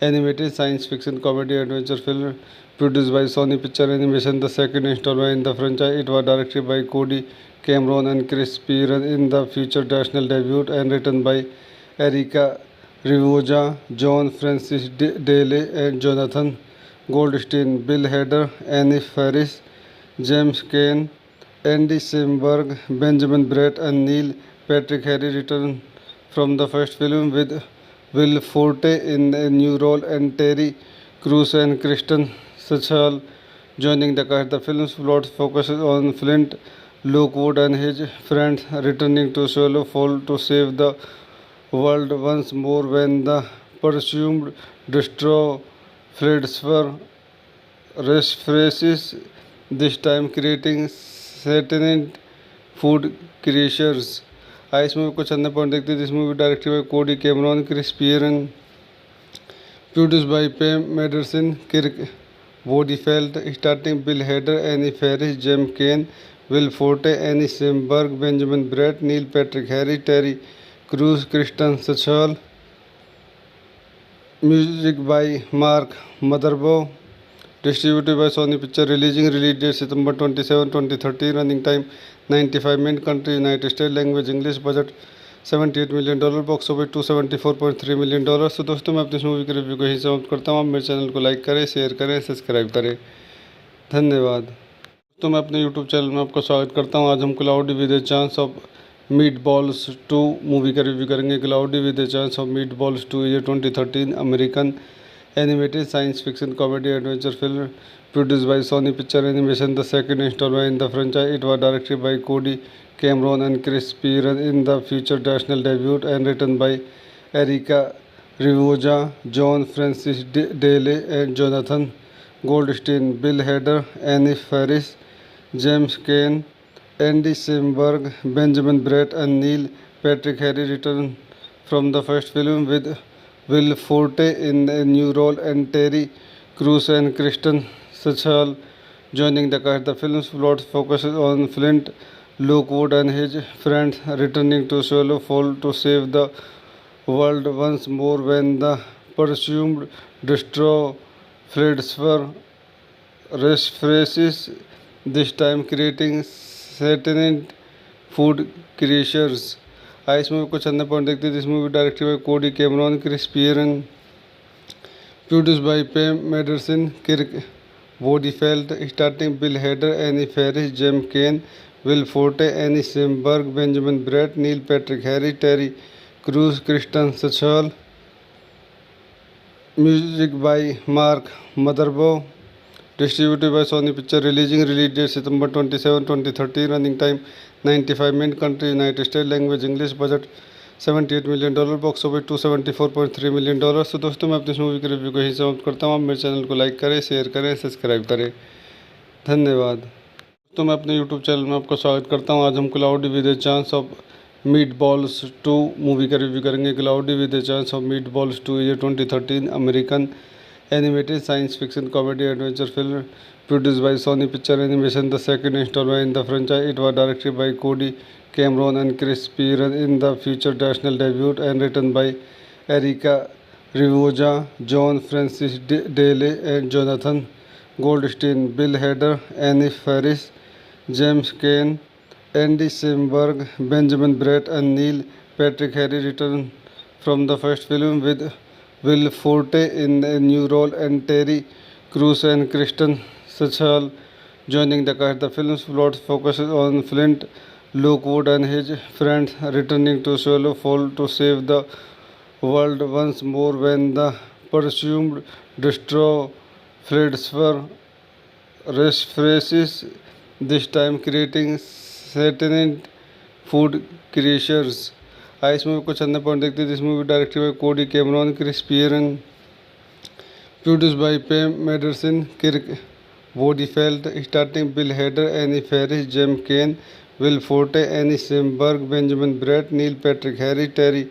animated science fiction comedy adventure film produced by Sony Picture Animation, the second installment in the franchise. It was directed by Cody Cameron and Chris Pearson in the feature national debut and written by Erica Rivoja, John Francis Daley and Jonathan Goldstein, Bill Hader, Annie Faris, James Caan, Andy Samberg, Benjamin Bratt and Neil Patrick Harris returned from the first film with Will Forte in a new role and Terry Crews and Kristen Stewart joining the cast. The film's plot focuses on Flint Lockwood and his friends returning to Swallow Fall to save the world once more when the presumed destroyer Fredspur resurfaces, this time creating sentient food creatures. इस movie को चंदा point देखते हैं। This movie directed by Cody Cameron, Chris Pearn, produced by Pam Marsden, Kirk Bodyfelt, starting Bill Hader, any Faris, James Caan, Will Forte, Andy Samberg, Benjamin Bratt, Neil Patrick Harris, Terry Crews, Kristen Schaal. Music by Mark Mothersbaugh, distributed by Sony Picture, release date September 27, 2013, running time 95 minutes, country United States, language English, budget $78 million, box office $274.3 million। तो दोस्तों मैं अपनी इस movie के review को यहीं समाप्त करता हूँ। आप मेरे चैनल को लाइक करें, शेयर करें, सब्सक्राइब करें। धन्यवाद। तो मैं अपने यूट्यूब चैनल में आपका स्वागत करता हूँ। आज हम cloudy with a chance of meatballs 2 movie का रिव्यू करेंगे। Cloudy with a chance of meatballs 2 ये 2013 American animated science fiction comedy adventure film produced by Sony Picture Animation, the second installment in the franchise. It was directed by Cody Cameron and Chris Pearson in the feature national debut and written by Erica Rivoja, John Francis Daley and Jonathan Goldstein, Bill Hader, Annie Faris, James Caan, Andy Samberg, Benjamin Bratt and Neil Patrick Harris returned from the first film with Will Forte in a new role and Terry Crews and Kristen Stewart joining the cast. The film's plot focuses on Flint Lockwood and his friends returning to Swallow Fall to save the world once more when the presumed destroyer Fredspur resurfaces, this time creating sentient food creatures. इस movie को चंदा point देखते हैं। This movie directed by Cody Cameron, Chris Pearn, produced by Pam Marsden, Kirk Bodyfelt, starting Bill Hader, any Faris, James Caan, Will Forte, Andy Samberg, Benjamin Bratt, Neil Patrick Harris, Terry Crews, Kristen Schaal. Music by Mark Mothersbaugh, distributed by Sony Picture, release date September 27, 2013, running time 95 minutes, country United States, language English, budget $78 million, box office $274.3 million। तो दोस्तों मैं अपनी इस movie के review को यहीं समाप्त करता हूँ। आप मेरे चैनल को लाइक करें, शेयर करें, सब्सक्राइब करें। धन्यवाद। तो मैं अपने यूट्यूब चैनल में आपका स्वागत करता हूँ। आज हम cloudy with a chance of meatballs 2 movie का रिव्यू करेंगे। Cloudy with a chance of meatballs 2 ये 2013 American animated science fiction comedy adventure film produced by Sony Picture Animation, the second installment in the franchise. It was directed by Cody Cameron and Chris Pearson in the feature national debut and written by Erica Rivoja, John Francis Daley and Jonathan Goldstein, Bill Hader, Annie Faris, James Caan, Andy Samberg, Benjamin Bratt and Neil Patrick Harris returned from the first film with Will Forte in a new role and Terry Crews and Kristen Stewart joining the cast. The film's plot focuses on Flint Lockwood and his friends returning to Swallow Fall to save the world once more when the presumed destroyer Fredspur resurfaces, this time creating sentient food creatures। इस movie को चंदा point देखते हैं। This movie directed by Cody Cameron, Chris Pearn, produced by Pam Marsden, Kirk Bodyfelt, starting Bill Hader, any Faris, James Caan, Will Forte, Andy Samberg, Benjamin Bratt, Neil Patrick Harris, Terry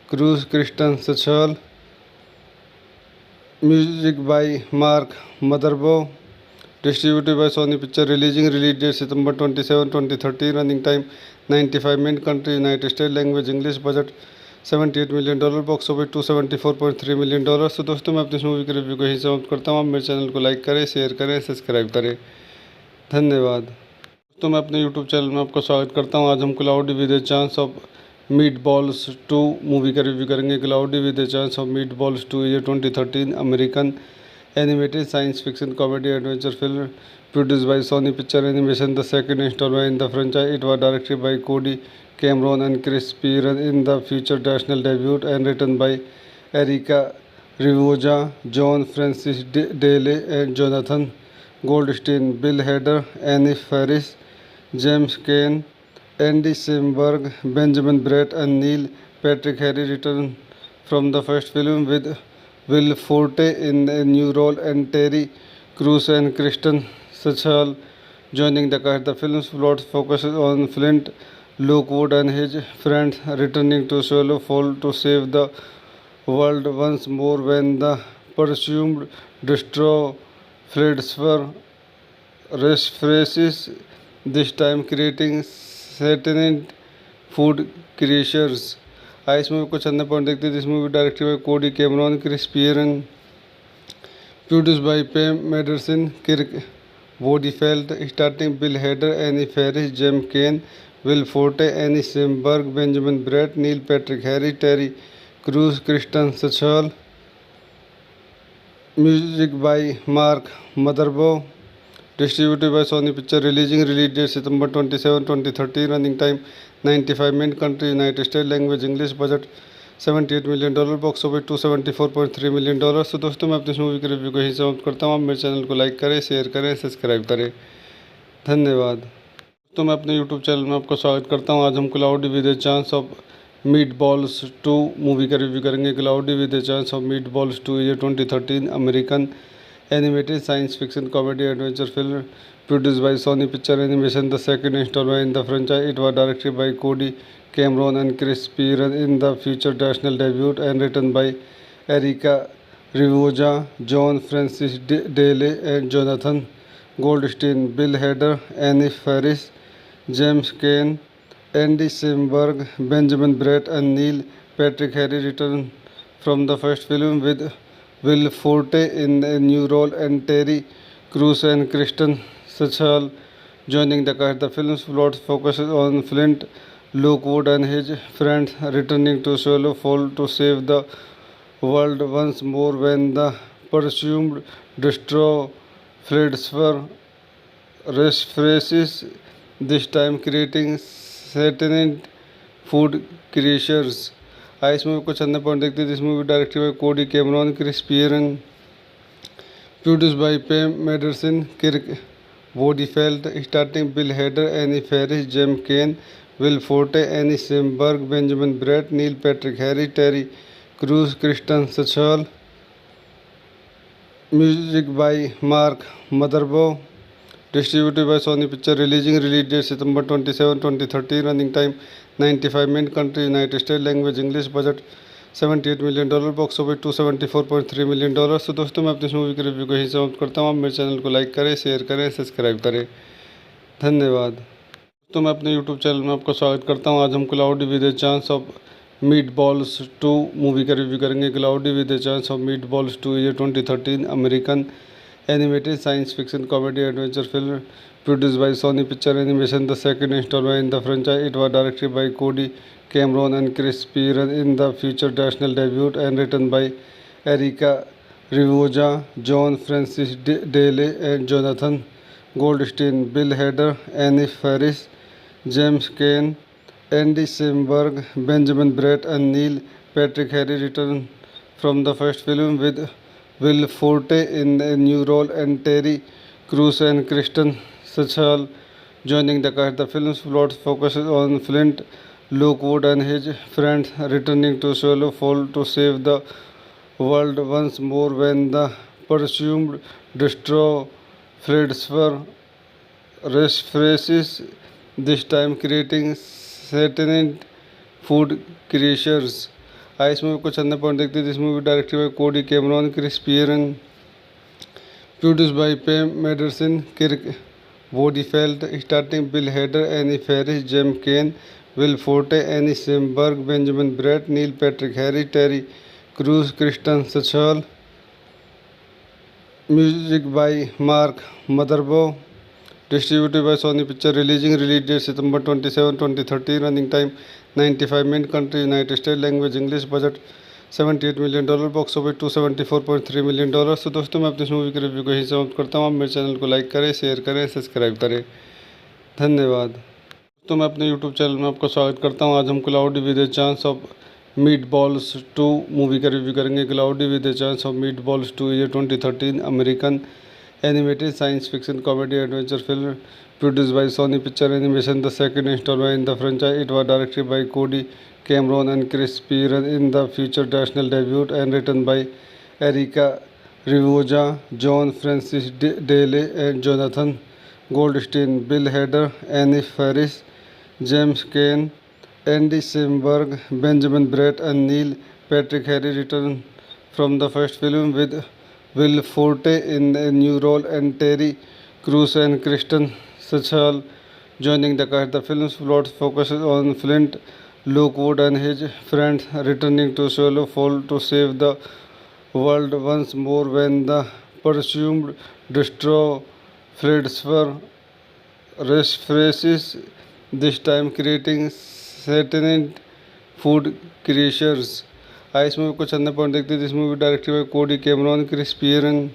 Crews, Kristen Schaal. Music by Mark Mothersbaugh, distributed by Sony Picture, release date September 27, 2013, running time 95 minutes, country United States, language English, budget $78 million, box office $274.3 million। तो दोस्तों मैं अपनी इस movie के review को यहीं समाप्त करता हूँ। आप मेरे चैनल को लाइक करें, शेयर करें, सब्सक्राइब करें। धन्यवाद। तो मैं अपने यूट्यूब चैनल में आपका स्वागत करता हूं। आज हम cloudy with a chance of meatballs 2 movie का रिव्यू करेंगे। Cloudy with a chance of meatballs 2 ये 2013 American animated science fiction comedy adventure film produced by Sony picture animation, the second installment in the franchise. It was directed by Cody Cameron and Kris Pearn in the future national debut and written by Erica Rivinoja, John Francis Daley and Jonathan Goldstein, Bill Hader, Annie Faris, James Caan, Andy Samberg, Benjamin Bratt, and Neil Patrick Harris return from the first film with Will Forte in a new role and Terry Crews and Kristen Stewart joining the cast. The film's plot focuses on Flint Lockwood and his friends returning to Swallow Fall to save the world once more when the presumed destroyer Fladsfer resurfaces, this time creating sentient food creatures। इस movie को चंदा point देखते हैं। This movie directed by Cody Cameron, Kris Pearn, produced by Pam Marsden, Kirk Bodyfelt, starting Bill Hader, any Faris, James Caan, Will Forte, Andy Samberg, Benjamin Bratt, Neil Patrick Harris, Terry Crews, Kristen Schaal. Music by Mark Mothersbaugh, distributed by Sony Picture, release date September 27, 2013, running time 95 minutes, country United States, language English, budget $78 million, box office $274.3 million। तो दोस्तों मैं अपनी इस movie के review को यहीं समाप्त करता हूँ। आप मेरे चैनल को लाइक करें, शेयर करें, सब्सक्राइब करें। धन्यवाद। तो मैं अपने यूट्यूब चैनल में आपका स्वागत करता हूँ। आज हम cloudy with a chance of meatballs 2 movie का रिव्यू करेंगे। Cloudy with a chance of meatballs 2 ये 2013 American animated science fiction comedy adventure film produced by Sony picture animation, the second installment in the franchise. It was directed by Cody Cameron and Kris Pearn in the future national debut and written by Erica Rivinoja, John Francis Daley and Jonathan Goldstein, bill Hader, any Faris, James Caan, Andy Samberg, Benjamin Bratt, and Neil Patrick Harris return from the first film with Will Forte in a new role and Terry Crews and Kristen Stewart joining the cast. The film's plot focuses on Flint Lockwood and his friends returning to Swallow Fall to save the world once more when the presumed destroyer Fladsfer resurfaces, this time creating sentient food creatures। इस movie को चंदा point देखते हैं। This movie directed by Cody Cameron, Kris Pearn, produced by Pam Marsden, Kirk Bodyfelt, starting Bill Hader, any Faris, James Caan, Will Forte, Andy Samberg, Benjamin Bratt, Neil Patrick Harris, Terry Crews, Kristen Schaal. Music by Mark Mothersbaugh, distributed by Sony Picture, release date September 27, 2013, running time 95 minutes, country United States, language English, budget $78 million, box office $274.3 million। तो दोस्तों मैं अपनी इस movie के review को यहीं समाप्त करता हूँ। आप मेरे चैनल को लाइक करें, शेयर करें, सब्सक्राइब करें। धन्यवाद। तो मैं अपने यूट्यूब चैनल में आपका स्वागत करता हूँ। आज हम cloudy with a chance of meatballs 2 movie का रिव्यू करेंगे। Cloudy with a chance of meatballs 2 ये 2013 American animated science fiction comedy adventure film produced by Sony Picture Animation, the second installment in the franchise. It was directed by Cody Cameron and Chris Píran in the future national debut and written by Erica Rivoja, John Francis Daley and Jonathan Goldstein, Bill Hader, Annie Faris, James Caan, Andy Samberg, Benjamin Bratt, and Neil Patrick Harris return from the first film with Will Forte in a new role and Terry Crews and Kristen Stewart joining the cast. The film's plot focuses on Flint Lockwood and his friends returning to Swallow Fall to save the world once more when the presumed destroyer Fladsfer resurfaces, this time creating sentient food creatures। इस movie को चंदा point देखते हैं। This movie directed by Cody Cameron, Kris Pearn, Produced by Pam Mederson, Kirk Bodifeld, starting Bill Hader, Annie Ferris, Jem Kane, Will Forte, Annie Samberg, Benjamin Bratt, Neil Patrick Harris, Terry Crews, Kristen Sachal. Music by Mark Motherbow. Distributed by Sony Picture. Release date September 27, 2013. Running time 95 minutes. Country United States. Language English. Budget $78 million. Box office $274.3 million. तो दोस्तों मैं अपनी इस movie के review को यहीं समाप्त करता हूँ। आप मेरे चैनल को लाइक करें, शेयर करें, सब्सक्राइब करें। धन्यवाद। तो मैं अपने यूट्यूब चैनल में आपका स्वागत करता हूँ। आज हम cloudy with a chance of meatballs 2 movie का रिव्यू करेंगे। Cloudy with a chance of meatballs 2 is a 2013 American animated science fiction comedy adventure film produced by Sony Picture Animation, the second installment in the franchise. It was directed by Cody Cameron and Chris Pearson in the feature national debut and written by Erica Rivoja, John Francis Daley and Jonathan Goldstein. Bill Hader, Annie Ferris, James Kane, Andy Samberg, Benjamin Bratt and Neil Patrick Harris return from the first film with Will Forte in a new role and Terry Crews and Kristen Sachal joining the cast. The film's plot focuses on Flint Lockwood and his friends returning to Swallow Fall to save the world once more when the presumed destroyer Fledsfer resurfaces, this time creating sentient food creatures. इस movie को चंदा point देखते हैं। This movie directed by Cody Cameron, Chris Pearn,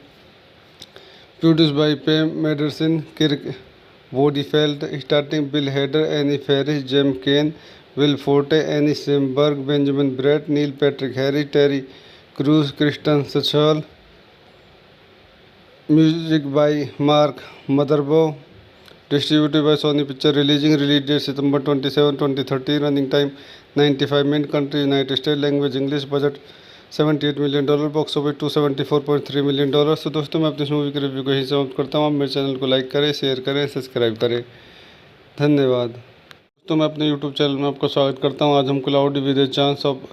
produced by Pam Marsden, Kirk Bodyfelt, starting Bill Hader, any Faris, James Caan, Will Forte, Andy Samberg, Benjamin Bratt, Neil Patrick Harris, Terry Crews, Kristen Schaal. Music by Mark Mothersbaugh. Distributed by Sony Picture. Release date September 27, 2013. Running time 95 minutes. Country United States. Language English. Budget $78 million. Box office $274.3 million. तो दोस्तों मैं अपनी इस movie के review को यहीं समाप्त करता हूँ। आप मेरे चैनल को लाइक करें, शेयर करें, सब्सक्राइब करें। धन्यवाद। तो मैं अपने यूट्यूब चैनल में आपका स्वागत करता हूँ। आज हम cloudy with a chance of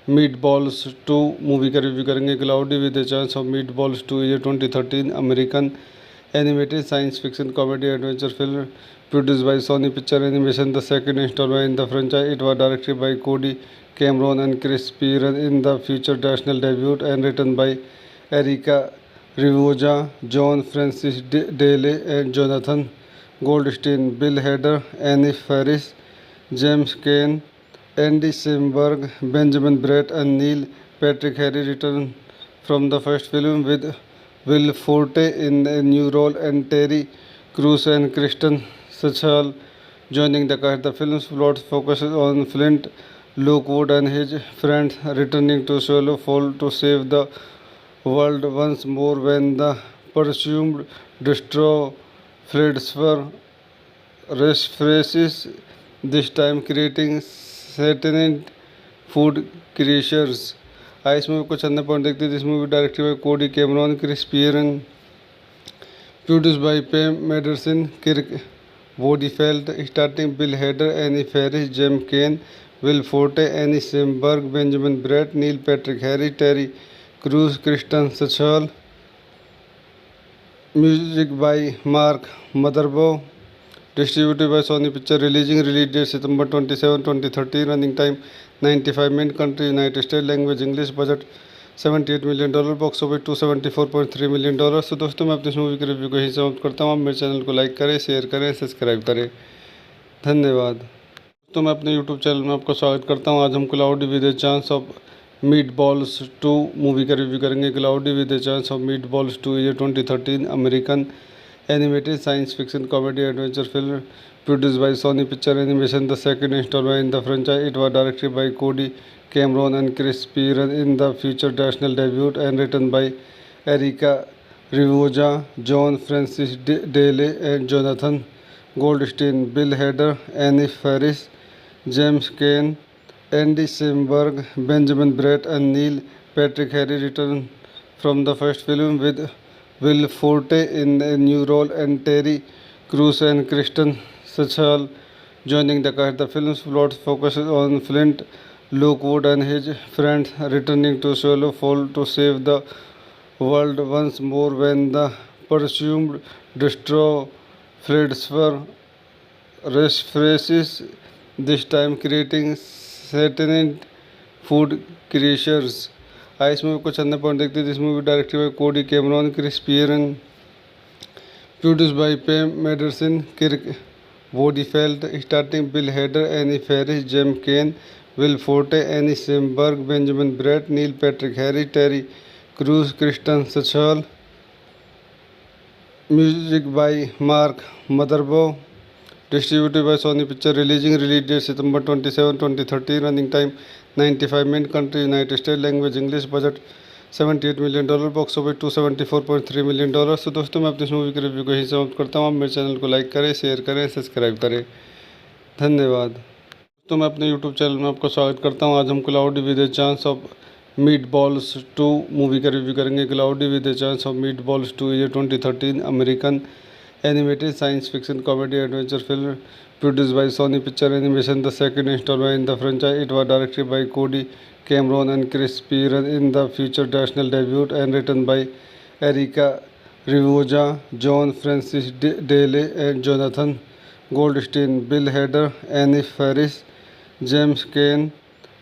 meatballs 2 movie का रिव्यू करेंगे। Cloudy with a chance of meatballs 2 is a 2013 American animated science fiction comedy adventure film produced by Sony Picture Animation, the second installment in the franchise. It was directed by Cody Cameron and Chris Pearson in the feature national debut and written by Erica Rivoja, John Francis Daley and Jonathan Goldstein. Bill Hader, Annie Ferris, James Kane, Andy Samberg, Benjamin Bratt and Neil Patrick Harris return from the first film with Will Forte in a new role and Terry Crews and Kristen Sachal joining the cast. The film's plot focuses on Flint Lockwood and his friends returning to Swallow Fall to save the world once more when the presumed destroyer Fledsfer resurfaces, this time creating sentient food creatures. इस movie को चंदा point देखते हैं। This movie directed by Cody Cameron, Chris Pearn, produced by Pam Marsden, Kirk Bodyfelt, starting Bill Hader, any Faris, James Caan, Will Forte, Andy Samberg, Benjamin Bratt, Neil Patrick Harris, Terry Crews, Kristen Schaal. Music by Mark Mothersbaugh. Distributed by Sony Picture. Release date September 27, 2013. Running time 95 minutes. Country United States. Language English. Budget $78 million. Box office $274.3 million. तो दोस्तों मैं अपनी इस movie के review को यहीं समाप्त करता हूँ। आप मेरे चैनल को लाइक करें, शेयर करें, सब्सक्राइब करें। धन्यवाद। तो मैं अपने यूट्यूब चैनल में आपका स्वागत करता हूँ। आज हम cloudy with a chance of meatballs 2 movie का रिव्यू करेंगे। Cloudy with a chance of meatballs 2 is a 2013 American animated science fiction comedy adventure film produced by Sony Picture Animation, the second installment in the franchise. It was directed by Cody Cameron and Chris Pearson in the feature national debut and written by Erica Rivoja, John Francis Daley and Jonathan Goldstein. Bill Hader, Annie Ferris, James Kane, Andy Samberg, Benjamin Bratt and Neil Patrick Harris return from the first film with Will Forte in a new role and Terry Crews and Kristen Sachal joining the cast. The film's plot focuses on Flint Lockwood and his friends returning to Swallow Fall to save the world once more when the presumed destroy Fred's resurfaces, this time creating sentient food creatures. इस movie को चंदा point देखते हैं. This movie directed by Cody Cameron, Chris Pearn, produced by Pam Mederson, Kirk Wodefeld, starring Bill Hader, Annie Faris, Jem Kane, Will Forte, Annie Samberg, Benjamin Bratt, Neil Patrick Harris, Terry Crews, Kristen Stewart. Music by Mark Mothersbaugh. Distributed by Sony Picture. Release date September 27, 2013. Running time 95 minutes. Country United States. Language English. Budget $78 million. Box office $274.3 million. तो दोस्तों मैं अपनी इस movie के review को यहीं समाप्त करता हूँ. आप मेरे चैनल को लाइक करें, शेयर करें, सब्सक्राइब करें. धन्यवाद. तो मैं अपने यूट्यूब चैनल में आपका स्वागत करता हूँ. आज हम cloudy with a chance of meatballs 2 movie का रिव्यू करेंगे. Cloudy with a chance of meatballs 2 is a 2013 American animated science fiction comedy adventure film produced by Sony Picture Animation, the second installment in the franchise. It was directed by Cody Cameron and Chris Piran in the feature national debut, and written by Erica Rivoja, John Francis Daley, and Jonathan Goldstein. Bill Hader, Annie Faris, James Kane,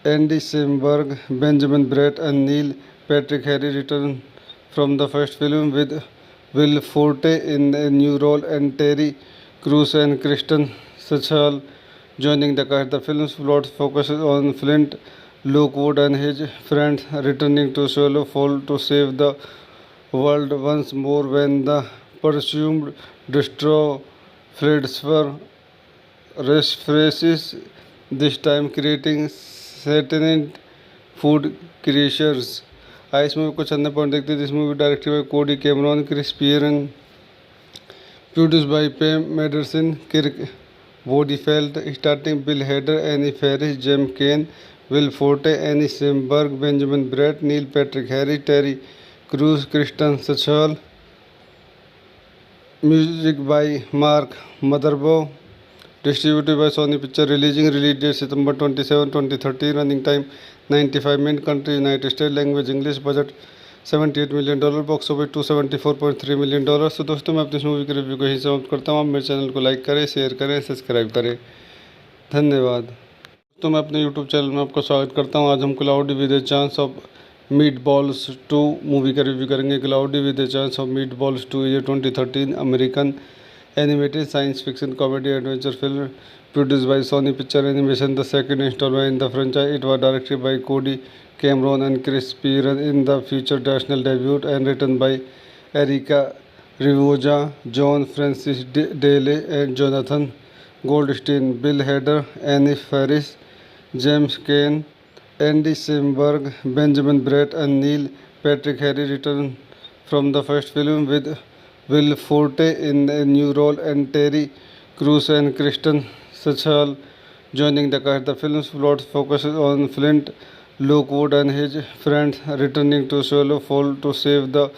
Andy Samberg, Benjamin Bratt, and Neil Patrick Harris returned from the first film, with Will Forte in a new role and Terry Crews and Kristen Stewart joining the cast. The film's plot focuses on Flint Lockwood and his friends returning to Swallow Fall to save the world once more when the presumed destroyer Fred's resurfaces, this time creating sentient food creatures. इस movie को चंदा point देखते हैं. This movie directed by Cody Cameron, Chris Pearn, produced by Pam Marsden, Kirk Bodyfelt, starting Bill Hader, any Faris, James Caan, Will Forte, Andy Samberg, Benjamin Bratt, Neil Patrick Harris, Terry Crews, Kristen Stewart. Music by Mark Mothersbaugh. Distributed by Sony Picture. Release date September 27, 2013. Running time 95 minutes. Country United States. Language English. Budget $78 million. Box office $274.3 million. तो दोस्तों मैं अपनी इस movie के review को यहीं समाप्त करता हूँ. आप मेरे चैनल को लाइक करें, शेयर करें, सब्सक्राइब करें. धन्यवाद. तो मैं अपने यूट्यूब चैनल में आपका स्वागत करता हूँ. आज हम cloudy with a chance of meatballs 2 movie का रिव्यू करेंगे. Cloudy with a chance of meatballs 2 is a 2013 American animated science fiction comedy adventure film produced by Sony Picture Animation, the second installment in the franchise. It was directed by Cody Cameron and Chris Piran in the feature national debut, and written by Erica Rivoja, John Francis Daley, and Jonathan Goldstein. Bill Hader, Annie Faris, James Kane, Andy Samberg, Benjamin Bratt, and Neil Patrick Harris returned from the first film, with Will Forte in a new role and Terry Crews and Kristen Stewart joining the cast. The film's plot focuses on Flint Lockwood and his friends returning to Swallow Fall to save the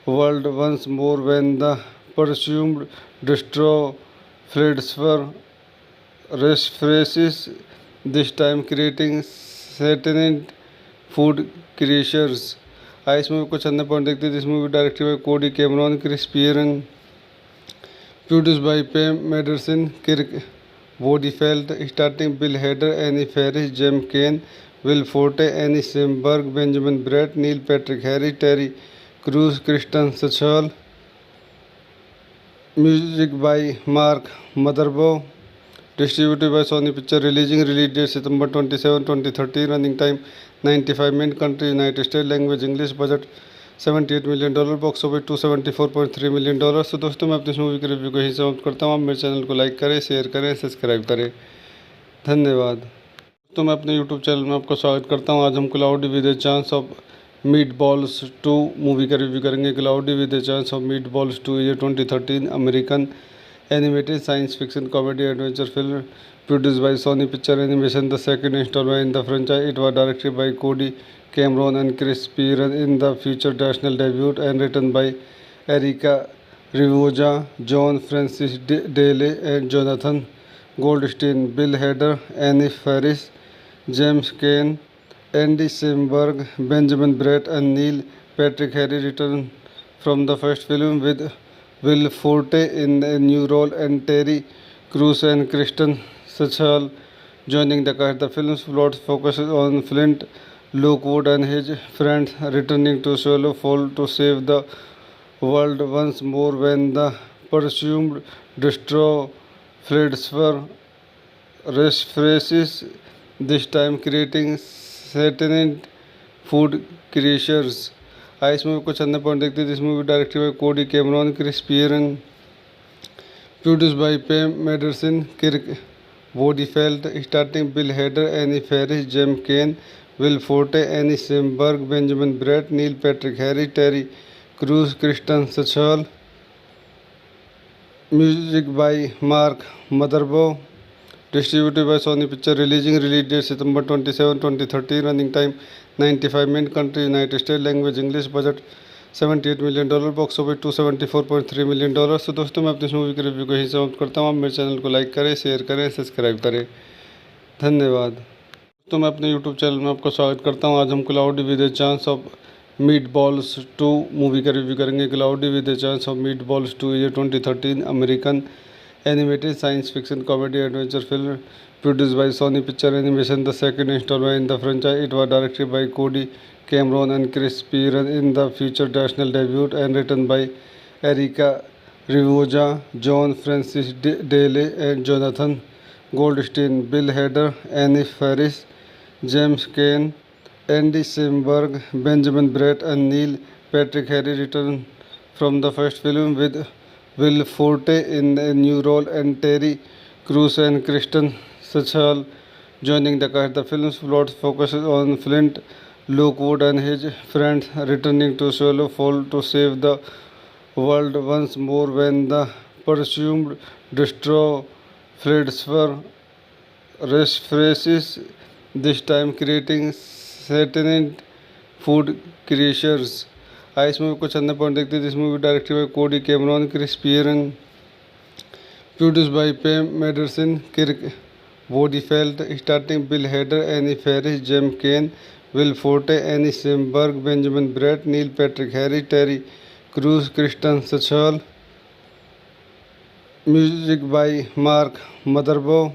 world once more when the presumed destroyer Fred's resurfaces, this time creating sentient food creatures. इस movie को चंदा point देखते हैं. This movie directed by Cody Cameron, Chris Pearn, produced by Pam Marsden, Kirk Bodyfelt, starting Bill Hader, any Faris, James Caan, Will Forte, Andy Samberg, Benjamin Bratt, Neil Patrick Harris, Terry Crews, Kristen Stewart. Music by Mark Mothersbaugh. Distributed by Sony Picture. Release date September 27, 2013. Running time 95 minutes. Country United States. Language English. Budget $78 million. Box office $274.3 million. तो दोस्तों मैं अपनी इस movie के review को यहीं समाप्त करता हूँ. आप मेरे चैनल को लाइक करें, शेयर करें, सब्सक्राइब करें. धन्यवाद. तो मैं अपने यूट्यूब चैनल में आपका स्वागत करता हूँ. आज हम cloudy with a chance of meatballs 2 movie का रिव्यू करेंगे. Cloudy with a chance of meatballs 2 is a 2013 American animated science fiction comedy adventure film produced by Sony Picture Animation, the second installment in the franchise. It was directed by Cody Cameron and Chris Piran in the feature national debut, and written by Erica Rivoja, John Francis Daley, and Jonathan Goldstein. Bill Hader, Annie Faris, James Kane, Andy Samberg, Benjamin Bratt, and Neil Patrick Harris returned from the first film with Will Forte in a new role and Terry Crews and Kristen Stewart joining the cast. The film's plot focuses on Flint Lockwood and his friends returning to Swallow Fall to save the world once more when the presumed destroyer Fladsfer resurfaces, this time creating sentient food creatures. इस movie को चंदे point देखते हैं. This movie directed by Cody Cameron, Chris Pearn, produced by Pam Mederson, Kirk Wodifeld, starting Bill Hader, Annie Faris, Jim Kane, Will Forte, Annie Samberg, Benjamin Bratt, Neil Patrick Harris, Terry Crews, Kristen Stewart. Music by Mark Mothersbaugh. Distributed by Sony Pictures. Release date September 27, 2013. Running time 95 minutes. Country United States. Language English. Budget $78 million. Box office $274.3 million. तो दोस्तों मैं अपनी इस movie के review को यहीं समाप्त करता हूँ. आप मेरे चैनल को लाइक करें, शेयर करें, सब्सक्राइब करें. धन्यवाद. दोस्तों मैं अपने यूट्यूब चैनल में आपका स्वागत करता हूँ. आज हम cloudy with a chance of meatballs 2 movie का रिव्यू करेंगे. Cloudy with a chance of meatballs 2 is a 2013 American animated science fiction comedy adventure film produced by Sony Pictures Animation, the second installment in the franchise. It was directed by Cody Cameron and Chris Piran in the feature national debut and written by Erica Rivoja, John Francis Daly and Jonathan Goldstein. Bill Hader, Annie Faris, James Kane, Andy Samberg, Benjamin Bratt and Neil Patrick Harris return from the first film with Will Forte in a new role and Terry Crews and Kristen Stewart joining the cast. The film's plot focuses on Flint Lockwood and his friends returning to Swallow Fall to save the world once more when the presumed destroyer Fladsfer resurfaces, this time creating sentient food creatures. इस movie को चंदे point देखते हैं. This movie directed by Cody Cameron, Chris Pearn, produced by Pam Marsden, Kirk Bodyfelt, starting Bill Hader, any Faris, James Caan, Will Forte, Andy Samberg, Benjamin Bratt, Neil Patrick Harris, Terry Crews, Kristen Stewart. Music by Mark Mothersbaugh.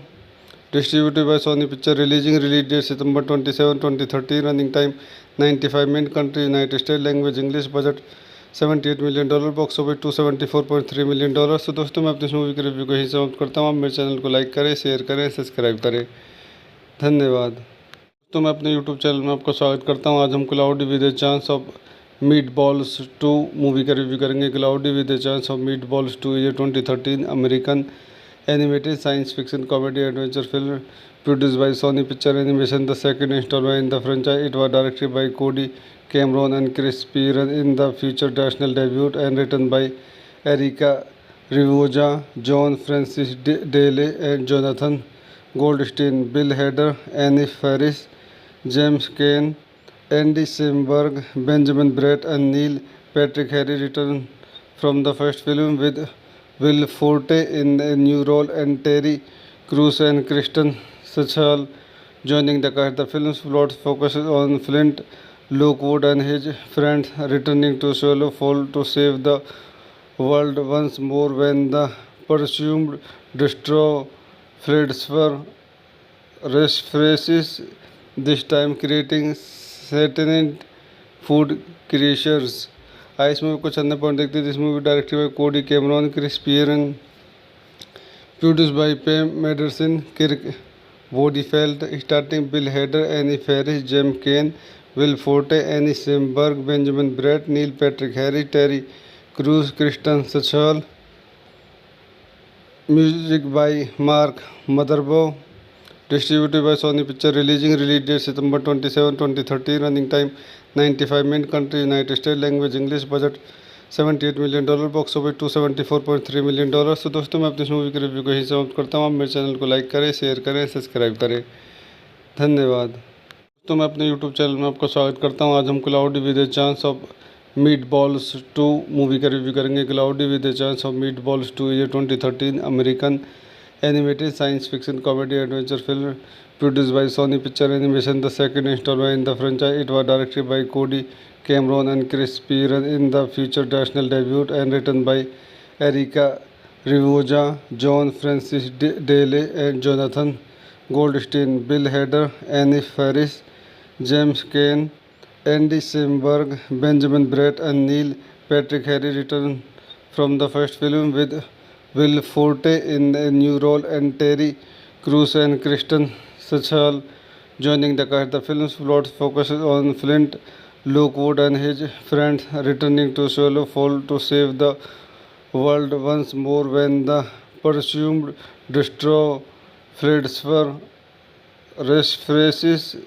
Distributed by Sony Pictures. Release date September 27, 2013. Running time 95 minutes. Country United States. Language English. Budget $78 million. Box office $274.3 million. तो दोस्तों मैं अपनी इस movie के review को यहीं समाप्त करता हूँ. आप मेरे चैनल को लाइक करें, शेयर करें, सब्सक्राइब करें. धन्यवाद. तो मैं अपने यूट्यूब चैनल में आपका स्वागत करता हूँ. आज हम cloudy with a chance of meatballs 2 movie का रिव्यू करेंगे. Cloudy with a chance of meatballs 2 is a 2013 American animated science fiction comedy adventure film produced by Sony Pictures Animation, the second installment in the franchise. It was directed by Cody Cameron and Chris Piran in the feature national debut and written by Erica Rivoja, John Francis Daly and Jonathan Goldstein. Bill Hader, Annie Faris, James Kane, Andy Samberg, Benjamin Bratt and Neil Patrick Harris return from the first film with Will Forte in a new role and Terry Crews and Kristen Stewart joining the cast. The film's plot focuses on Flint Lockwood and his friends returning to Swallow Fall to save the world once more when the presumed destroyer Fladsfer resurfaces, this time creating sentient food creatures. इस movie को चंदे point देखते हैं. This movie directed by Cody Cameron, Chris Pearn, produced by Pam Marsden, Kirk Bodyfelt, starting Bill Hader, any Faris, James Caan, Will Forte, Andy Samberg, Benjamin Bratt, Neil Patrick Harris, Terry Crews, Kristen Stewart. Music by Mark Mothersbaugh. Distributed by Sony Pictures. Release date September 27, 2013. Running time 95 minutes. Country United States. Language English. Budget $78 million. Box office $274.3 million. तो दोस्तों मैं अपनी इस movie के review को यहीं समाप्त करता हूँ. आप मेरे चैनल को लाइक करें, शेयर करें, सब्सक्राइब करें. धन्यवाद. तो मैं अपने यूट्यूब चैनल में आपका स्वागत करता हूँ. आज हम cloudy with a chance of meatballs 2 movie का रिव्यू करेंगे. Cloudy with a chance of meatballs 2 is a 2013 American animated science fiction comedy adventure film produced by Sony Pictures Animation, the second installment in the franchise. It was directed by Cody Cameron and Chris Pearson in the feature national debut and written by Erica Rivoja, John Francis Daly and Jonathan Goldstein, Bill Hader, Annie Faris, James Caan, Andy Samberg, Benjamin Bratt and Neil Patrick Harris return from the first film with Will Forte in a new role and Terry Crews and Kristen Stewart joining the cast. The film's plot focuses on Flint Lockwood and his friends returning to Swallow Fall to save the world once more when the presumed destroyer Fladsfer resurfaces,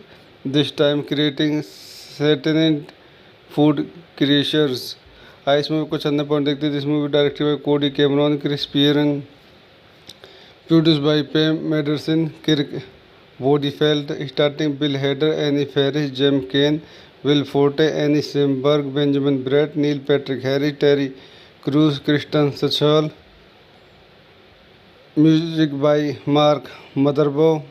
this time creating sentient food creatures. इस movie को चंदे point देखते हैं. This movie directed by Cody Cameron, Chris Pearn, produced by Pam Mederson, Kirk Wodefeld, starring Bill Hader, Annie Faris, James Caan, Will Forte, Annie Samberg, Benjamin Bratt, Neil Patrick Harris, Terry Crews, Kristen Stewart. Music by Mark Mothersbaugh.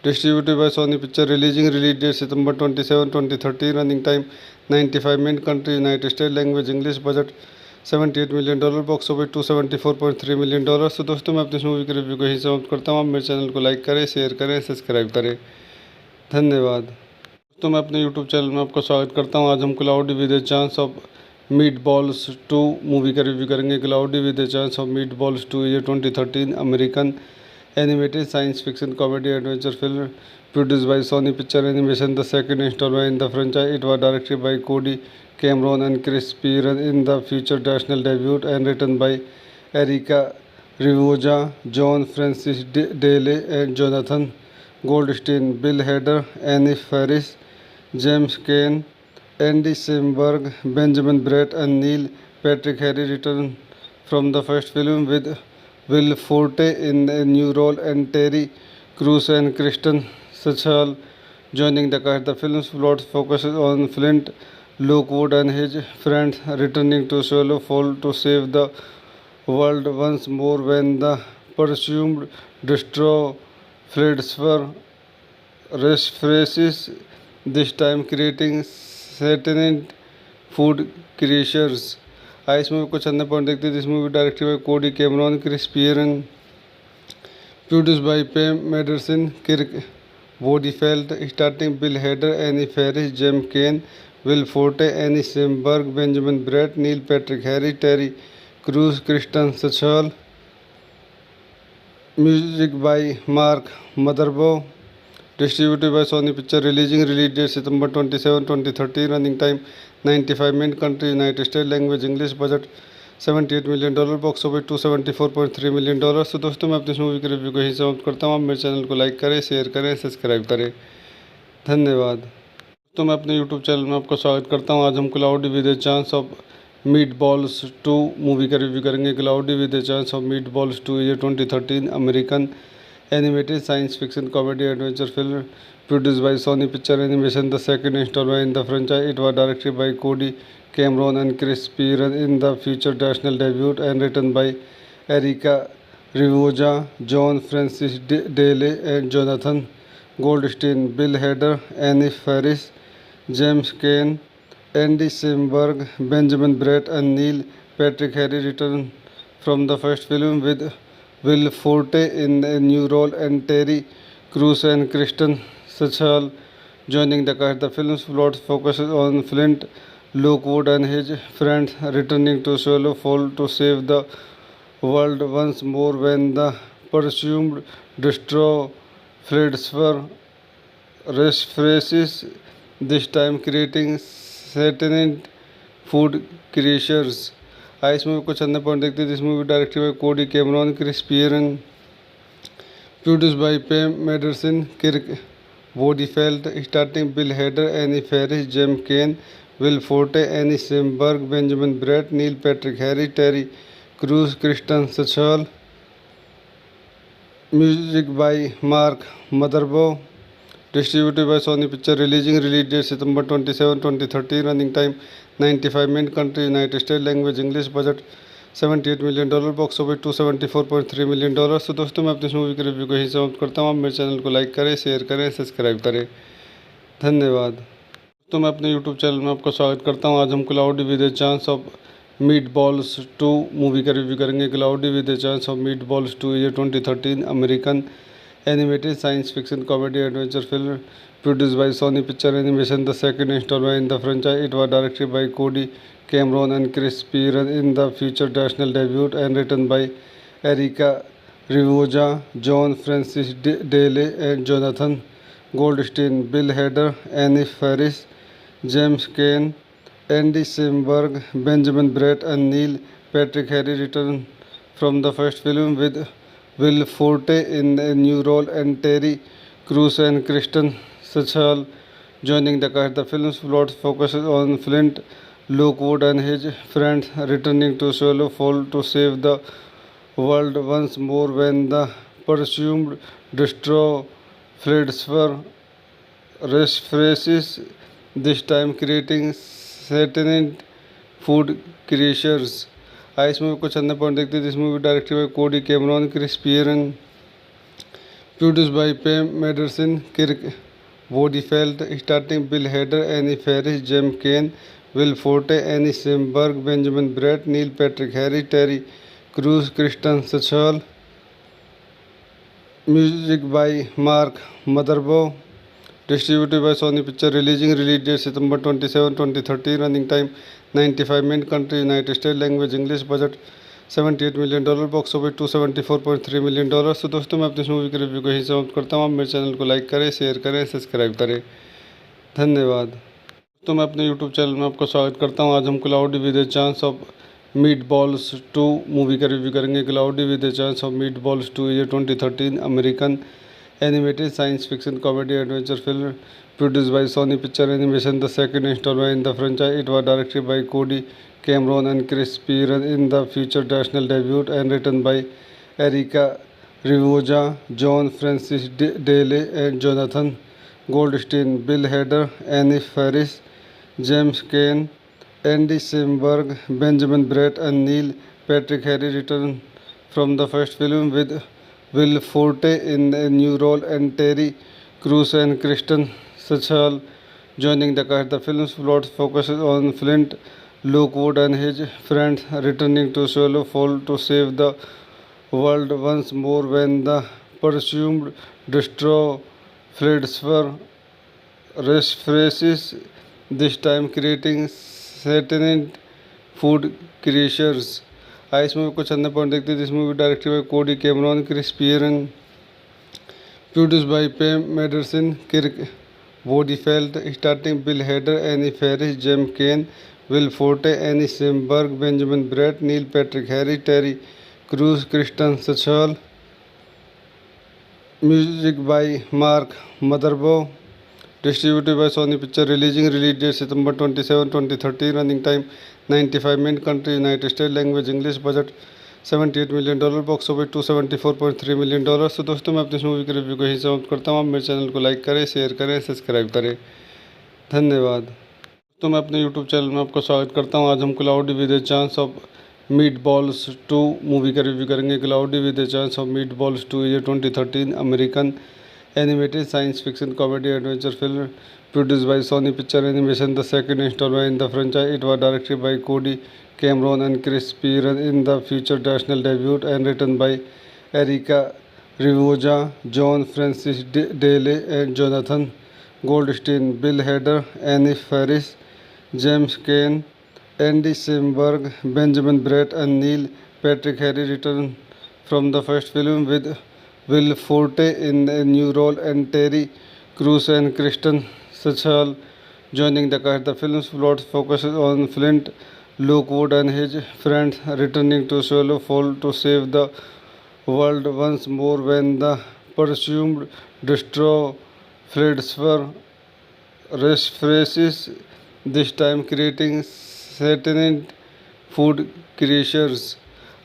Distributed by Sony Pictures. Release date September 27, 2013. Running time 95 minutes. Country United States. Language English. Budget $78 million. Box office $274.3 million. तो दोस्तों मैं अपनी इस movie के review को यहीं समाप्त करता हूँ. आप मेरे चैनल को लाइक करें, शेयर करें, सब्सक्राइब करें. धन्यवाद. दोस्तों मैं अपने यूट्यूब चैनल में आपका स्वागत करता हूँ. आज हम cloudy with a chance of meatballs 2 movie का रिव्यू करेंगे. Cloudy with a chance of meatballs 2 is 2013 American animated science fiction comedy adventure film produced by Sony Pictures Animation, the second installment in the franchise. It was directed by Cody Cameron and Chris Pearson in the feature national debut and written by Erica Rivoja, John Francis Daly and Jonathan Goldstein, Bill Hader, Annie Faris, James Caan, Andy Samberg, Benjamin Bratt and Neil Patrick Harris return from the first film with Will Forte in a new role and Terry Crews and Kristen Stewart joining the cast. The film's plot focuses on Flint Lockwood and his friends returning to Swallow Fall to save the world once more when the presumed destroyer Fladsfer resurfaces, this time creating sentient food creatures. इस movie को चंदे point देखते हैं. This movie directed by Cody Cameron, Chris Pearn, produced by Pam Mederson, Kirk Wodefeld, starring Bill Hader, Annie Faris, James Caan, Will Forte, Annie Samberg, Benjamin Bratt, Neil Patrick Harris, Terry Crews, Kristen Stewart. Music by Mark Mothersbaugh. Distributed by Sony Pictures. Release date September 27, 2013. Running time 95 minutes. Country United States. Language English. Budget $78 million. Box office $274.3 million. तो दोस्तों मैं अपनी इस movie के review को यहीं समाप्त करता हूँ. आप मेरे चैनल को लाइक करें, शेयर करें, सब्सक्राइब करें. धन्यवाद. तो मैं अपने यूट्यूब चैनल में आपका स्वागत करता हूँ. आज हम cloudy with a chance of meatballs 2 movie का रिव्यू करेंगे. Cloudy with a chance of meatballs 2 is 2013 American animated science fiction comedy adventure film produced by Sony Pictures Animation, the second installment in the franchise. It was directed by Cody Cameron and Chris Pearson in the feature national debut and written by Erica Rivoja, John Francis Daly and Jonathan Goldstein, Bill Hader, Annie Faris, James Caan, Andy Samberg, Benjamin Bratt and Neil Patrick Harris return from the first film with Will Forte in a new role and Terry Crews and Kristen Stewart joining the cast. The film's plot focuses on Flint Lockwood and his friends returning to Swallow Fall to save the world once more when the presumed destroyer Fladsfer resurfaces, this time creating sentient food creatures. इस movie को चंदे point देखते हैं. This movie directed by Cody Cameron, Chris Pearn, produced by Pam Mederson, Kirk Wodefeld, starring Bill Hader, Annie Faris, James Caan, Will Forte, Annie Samberg, Benjamin Bratt, Neil Patrick Harris, Terry Crews, Kristen Stewart. Music by Mark Mothersbaugh. Distributed by Sony Pictures. Release date September 27, 2013. Running time 95 minutes. Country United States. Language English. Budget $78 million. Box office $274.3 million. तो दोस्तों मैं अपनी इस movie के review को यहीं समाप्त करता हूँ. आप मेरे चैनल को लाइक करें, शेयर करें, सब्सक्राइब करें. धन्यवाद. तो मैं अपने YouTube चैनल में आपका स्वागत करता हूं। आज हम cloudy with a chance of meatballs 2 movie का रिव्यू करेंगे। Cloudy with a chance of meatballs 2 ये 2013 American animated science fiction comedy adventure film produced by Sony Picture Animation, the second installment in the franchise. It was directed by Cody Cameron and Chris Pearson in the feature national debut and written by Erica Rivoja, John Francis Daley and Jonathan Goldstein, Bill Hader, Annie Faris, James Caan, Andy Samberg, Benjamin Bratt, and Neil Patrick Harris returned from the first film with Will Forte in a new role and Terry Crews and Kristen Schaal joining the cast. The film's plot focuses on Flint Lockwood and his friends returning to Swallow Fall to save the world once more when the presumed destroyer Fladsfer resurfaces, this time creating sentient food creatures. इस movie को चंदा point देखते हैं। This movie directed by Cody Cameron, Chris Pearn, produced by Pam Mederson, Kirk Wodifeld, starring Bill Hader, Annie Faris, James Caan, Will Forte, Annie Samberg, Benjamin Bratt, Neil Patrick Harris, Terry Crews, Kristen Schaal. Music by Mark Mothersbaugh. Distributed by Sony Picture. Release date September 27, 2013. Running time 95 minutes. Country United States. Language English. Budget $78 million. Box office $274.3 million। तो दोस्तों मैं अपनी इस movie के review को यहीं समाप्त करता हूँ। आप मेरे चैनल को लाइक करें, शेयर करें, सब्सक्राइब करें। धन्यवाद। तो मैं अपने YouTube चैनल में आपका स्वागत करता हूँ। आज हम cloudy with a chance of meatballs 2 movie का रिव्यू करेंगे। Cloudy with a chance of meatballs 2 ये 2013 American animated science fiction comedy adventure film produced by Sony Picture Animation, the second installment in the franchise. It was directed by Cody Cameron and Chris Pearson in the feature national debut and written by Erica Rivoja, John Francis Daley and Jonathan Goldstein, Bill Hader, Annie Faris, James Caan, Andy Samberg, Benjamin Bratt, and Neil Patrick Harris returned from the first film with Will Forte in a new role and Terry Crews and Kristen Schaal joining the cast. The film's plot focuses on Flint Lockwood and his friends returning to Swallow Fall to save the world once more when the presumed destroyer Fladsfer resurfaces, this time creating sentient food creatures. इस movie को चंदा point देखते हैं। This movie directed by Cody Cameron, Chris Pearn, produced by Pam Mederson, Kirk Wodifeld, starring Bill Hader, Annie Faris, James Caan, Will Forte, Annie Samberg, Benjamin Bratt, Neil Patrick Harris, Terry Crews, Kristen Schaal. Music by Mark Mothersbaugh. Distributed by Sony Picture. Release date September 27, 2013. Running time 95 minutes. Country United States. Language English. Budget $78 million। Box office $274.3 million। तो दोस्तों मैं अपनी इस movie के review को यहीं समाप्त करता हूँ। आप मेरे चैनल को लाइक करें, शेयर करें, सब्सक्राइब करें। धन्यवाद। तो मैं अपने YouTube चैनल में आपका स्वागत करता हूँ। आज हम cloudy with a chance of meatballs 2 movie का रिव्यू करेंगे। Cloudy with a chance of meatballs 2 ये 2013 American animated science fiction comedy adventure film produced by Sony Picture Animation, the second installment in the franchise. It was directed by Cody Cameron and Chris Pearson in the feature national debut and written by Erica Rivoja, John Francis Daley and Jonathan Goldstein, Bill Hader, Annie Faris, James Caan, Andy Samberg, Benjamin Bratt, and Neil Patrick Harris returned from the first film with Will Forte in a new role and Terry Crews and Kristen Schaal joining the cast. The film's plot focuses on Flint Lockwood and his friends returning to Swallow Fall to save the world once more when the presumed destroyer Fladsfer resurfaces, this time creating sentient food creatures.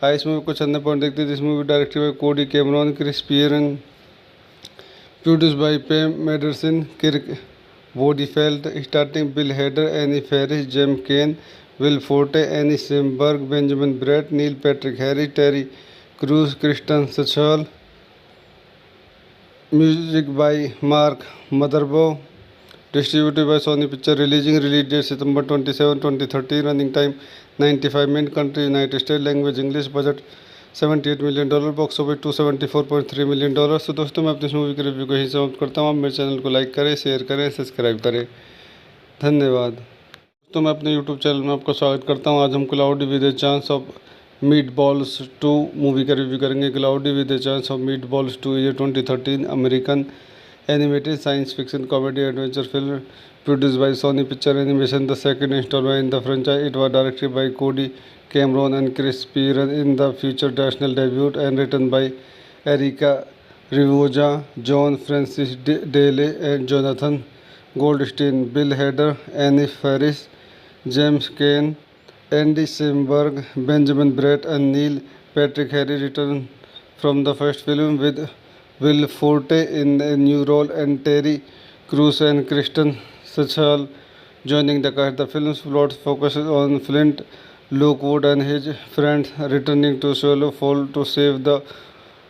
इस movie को चंदा point देखते हैं। This movie directed by Cody Cameron, Chris Pearn, produced by Pam Mederson, Kirk Wodifeld, starring Bill Hader, Annie Faris, James Caan, Will Forte, Annie Samberg, Benjamin Bratt, Neil Patrick Harris, Terry Crews, Kristen Schaal. Music by Mark Mothersbaugh. distributed by Sony Picture, release date September 27, 2013, running time 95 minutes, country United States, language English, budget $78 million, box office $274.3 million। तो दोस्तों मैं अपनी इस movie के review को यहीं समाप्त करता हूँ। आप मेरे चैनल को लाइक करें, शेयर करें, सब्सक्राइब करें। धन्यवाद। तो मैं अपने यूट्यूब चैनल में आपका स्वागत करता हूँ। आज हम cloudy with a chance of meatballs 2 movie का रिव्यू करेंगे। Cloudy with a chance of meatballs 2 ये 2013 American animated science fiction comedy adventure film produced by Sony Picture Animation, the second installment in the franchise. It was directed by Cody Cameron and Chris Pearson in the feature national debut and written by Erica Rivoja, John Francis Daley, and Jonathan Goldstein, Bill Hader, Annie Faris, James Caan, Andy Samberg, Benjamin Bratt, and Neil Patrick Harris returned from the first film with Will Forte in a new role and Terry Crews and Kristen Stewart joining the cast. The film's plot focuses on Flint Lockwood and his friends returning to Swallow Fall to save the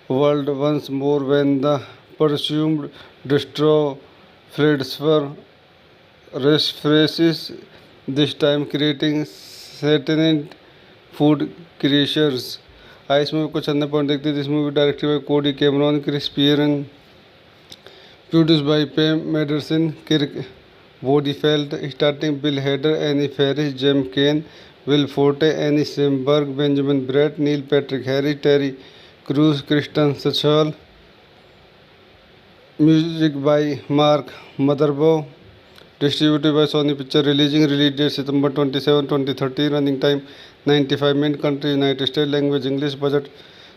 world once more when the presumed destroyer Fladsfer resurfaces, this time creating sentient food creatures. इस movie को चंदा point देखते हैं। This movie directed by Cody Cameron, Chris Pearn, produced by Pam Mendelsohn, Kirk Woodfield, starring Bill Hader, Annie Faris, James Caan, Will Forte, Annie Samberg, Benjamin Bratt, Neil Patrick Harris, Terry Crews, Kristen Stewart. Music by Mark Mothersbaugh. Distributed by Sony Picture, release date September 27, 2013, running time 95 minutes, country United States, language English, budget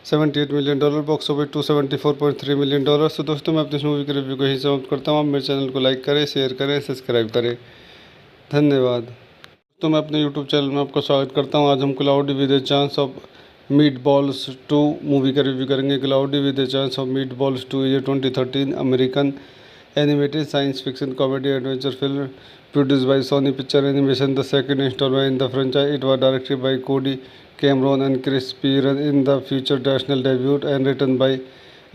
$78 million, box office $274.3 million। तो दोस्तों मैं अपनी इस movie के review को यहीं समाप्त करता हूँ। आप मेरे चैनल को लाइक करें, शेयर करें, सब्सक्राइब करें। धन्यवाद। तो मैं अपने यूट्यूब चैनल में आपका स्वागत करता हूँ। आज हम cloudy with a chance of meatballs 2 movie का रिव्यू करेंगे। Cloudy with a chance of meatballs 2 ये 2013 American animated science fiction comedy adventure film produced by Sony Picture Animation, the second installment in the franchise. It was directed by Cody Cameron and Chris Pearson in the feature national debut and written by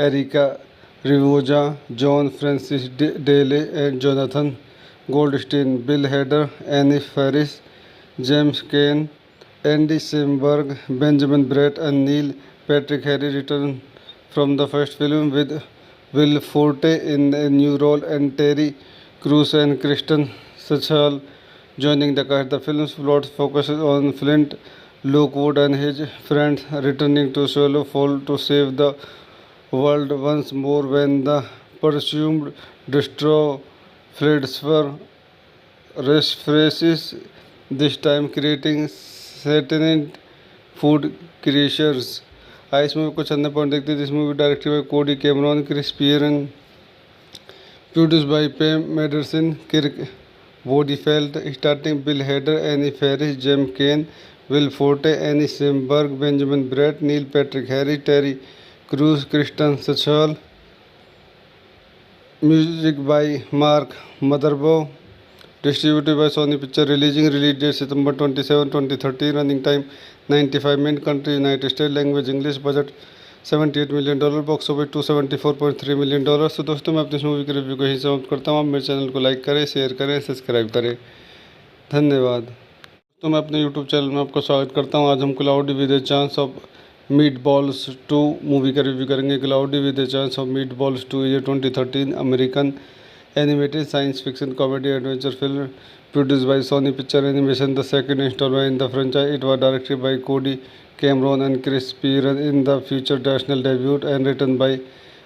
Erica Rivoja, John Francis Daley, and Jonathan Goldstein, Bill Hader, Annie Faris, James Caan, Andy Samberg, Benjamin Bratt, and Neil Patrick Harris returned from the first film with Will Forte in a new role and Terry Crews and Kristen Stewart joining the cast. The film's plot focuses on Flint Lockwood and his friends returning to Swallow Fall to save the world once more when the presumed destroyer Fladsfer resurfaces, this time creating sentient food creatures। इस movie को चंदा point देखते हैं। This movie directed by Cody Cameron, Chris Pearn, produced by Pam Mendelsohn, Kirk Woodfield, starring Bill Hader, Annie Faris, James Caan, Will Forte, Annie Samberg, Benjamin Bratt, Neil Patrick Harris, Terry Crews, Kristen Stewart. Music by Mark Mothersbaugh. Distributed by Sony Picture, release date September 27, 2013, running time 95 minutes, country United States, language English, budget $78 million, box office $274.3 million। तो दोस्तों मैं अपनी इस movie के review को यहीं समाप्त करता हूँ। आप मेरे चैनल को लाइक करें, शेयर करें, सब्सक्राइब करें। धन्यवाद। तो मैं अपने यूट्यूब चैनल में आपका स्वागत करता हूँ। आज हम cloudy with a chance of meatballs 2 movie का रिव्यू करेंगे। Cloudy with a chance of meatballs 2 ये 2013 American animated science fiction comedy adventure film produced by Sony Picture Animation, the second installment in the franchise. It was directed by Cody Cameron and Chris Pearson in the feature national debut and written by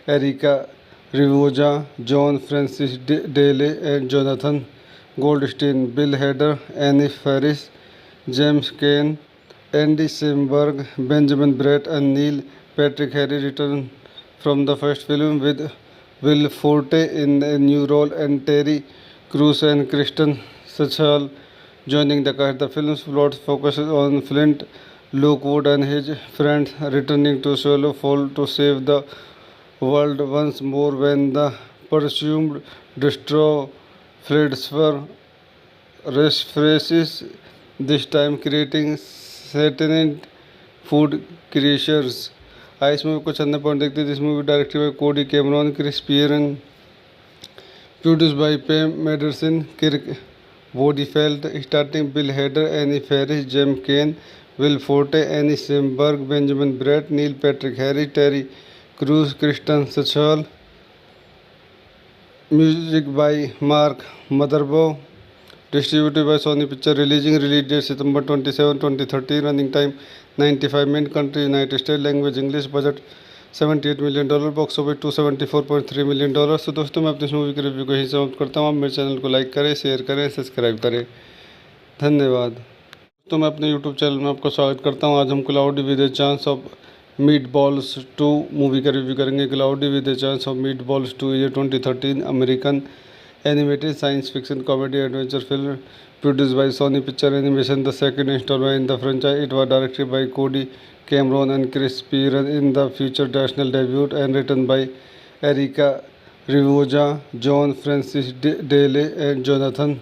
Erica Rivoja, John Francis Daley, and Jonathan Goldstein, Bill Hader, Annie Faris, James Caan, Andy Samberg, Benjamin Bratt, and Neil Patrick Harris returned from the first film with Will Forte in a new role and Terry Crews and Kristen Stewart joining the cast. The film's plot focuses on Flint Lockwood and his friends returning to Swallow Fall to save the world once more when the presumed destroyer Fladsfer resurfaces, this time creating sentient food creatures। इस movie को चंदा point देखते हैं। This movie directed by Cody Cameron, Chris Pearn, Produced by Pam Mederson, Kirk Bodifeld, starting Bill Hader, Annie Ferris, Jem Kane, Will Forte, Annie Samberg, Benjamin Bratt, Neil Patrick Harris, Terry Crews, Kristen Sachal. Music by Mark Motherbow. Distributed by Sony Picture. Release date September 27, 2013. Running time 95 minutes. Country United States. Language English. Budget $78 million. Box office $274.3 million. तो दोस्तों मैं अपनी इस movie के review को यहीं समाप्त करता हूँ। आप मेरे चैनल को लाइक करें, शेयर करें, सब्सक्राइब करें। धन्यवाद। तो मैं अपने यूट्यूब चैनल में आपका स्वागत करता हूँ। आज हम cloudy with a chance of meatballs 2 movie का रिव्यू करेंगे। Cloudy with a chance of meatballs 2 is a 2013 American animated science fiction comedy adventure film produced by Sony Picture Animation, the second installment in the franchise. It was directed by Cody Cameron and Chris Pearson in the feature national debut and written by Erica Rivoja, John Francis Daley and Jonathan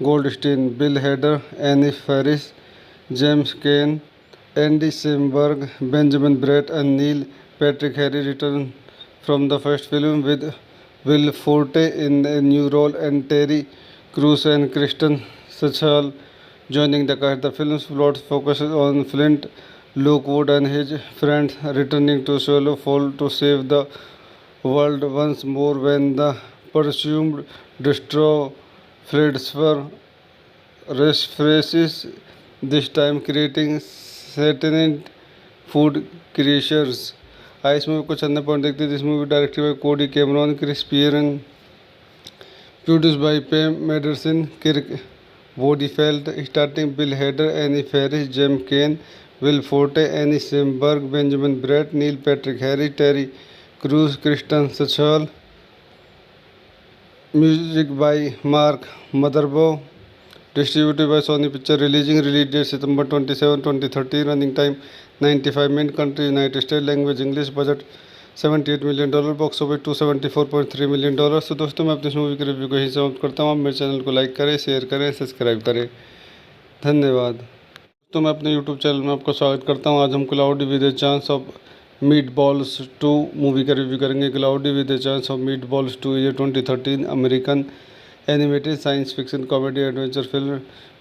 Goldstein. Bill Hader, Annie Ferris, James Kane, Andy Samberg, Benjamin Bratt and Neil Patrick Harris returned from the first film with Will Forte in a new role and Terry Crews and Kristen Sachal joining the cast. The film's plot focuses on Flint Lockwood and his friends returning to Swallow Fall to save the world once more when the presumed destroyer Fledsfer resurfaces, this time creating sentient food creatures. इस movie को चंदा point देखते हैं। This movie directed by Cody Cameron, Chris Pearn, produced by Pam Marsden, Kirk Bodyfelt, starting Bill Hader, any Faris, James Caan, Will Forte, Andy Samberg, Benjamin Bratt, Neil Patrick Harris, Terry Crews, Kristen Schaal. Music by Mark Mothersbaugh. Distributed by Sony Picture. Release date September 27, 2013. Running time 95 minutes. Country United States. Language English. Budget $78 million. Box office $274.3 million. तो दोस्तों मैं अपनी इस movie के review को यहीं समाप्त करता हूँ। आप मेरे चैनल को लाइक करें, शेयर करें, सब्सक्राइब करें। धन्यवाद। तो मैं अपने यूट्यूब चैनल में आपका स्वागत करता हूँ। आज हम cloudy with a chance of meatballs 2 movie का रिव्यू करेंगे। Cloudy with a chance of meatballs 2 is a 2013 American animated science fiction comedy adventure film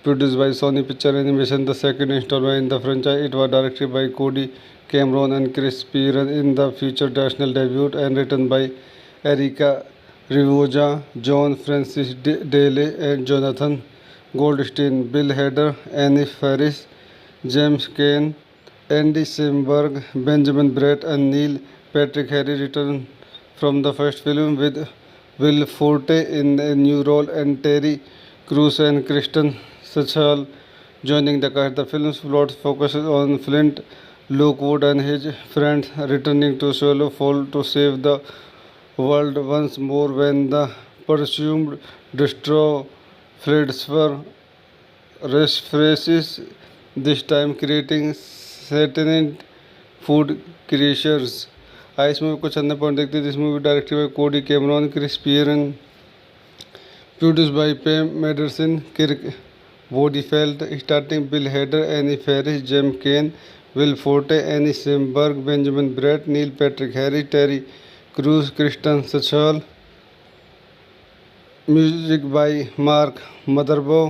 produced by Sony Picture Animation, the second installment in the franchise. It was directed by Cody Cameron and Chris Pearson in the feature national debut and written by Erica Rivoja, John Francis Daley and Jonathan Goldstein. Bill Hader, Annie Ferris, James Kane, Andy Samberg, Benjamin Bratt and Neil Patrick Harris returned from the first film with Will Forte in a new role and Terry Crews and Kristen Sachal joining the cast. The film's plot focuses on Flint Lockwood and his friends returning to Swallow Fall to save the world once more when the presumed destroyer Fledsfer resurfaces, this time creating sentient food creatures. इस movie को चंदा point देखते हैं। This movie directed by Cody Cameron, Chris Pearn, produced by Pam Marsden, Kirk Bodyfelt, starting Bill Hader, any Faris, James Caan, Will Forte, Andy Samberg, Benjamin Bratt, Neil Patrick Harris, Terry Crews, Kristen Schaal. Music by Mark Mothersbaugh.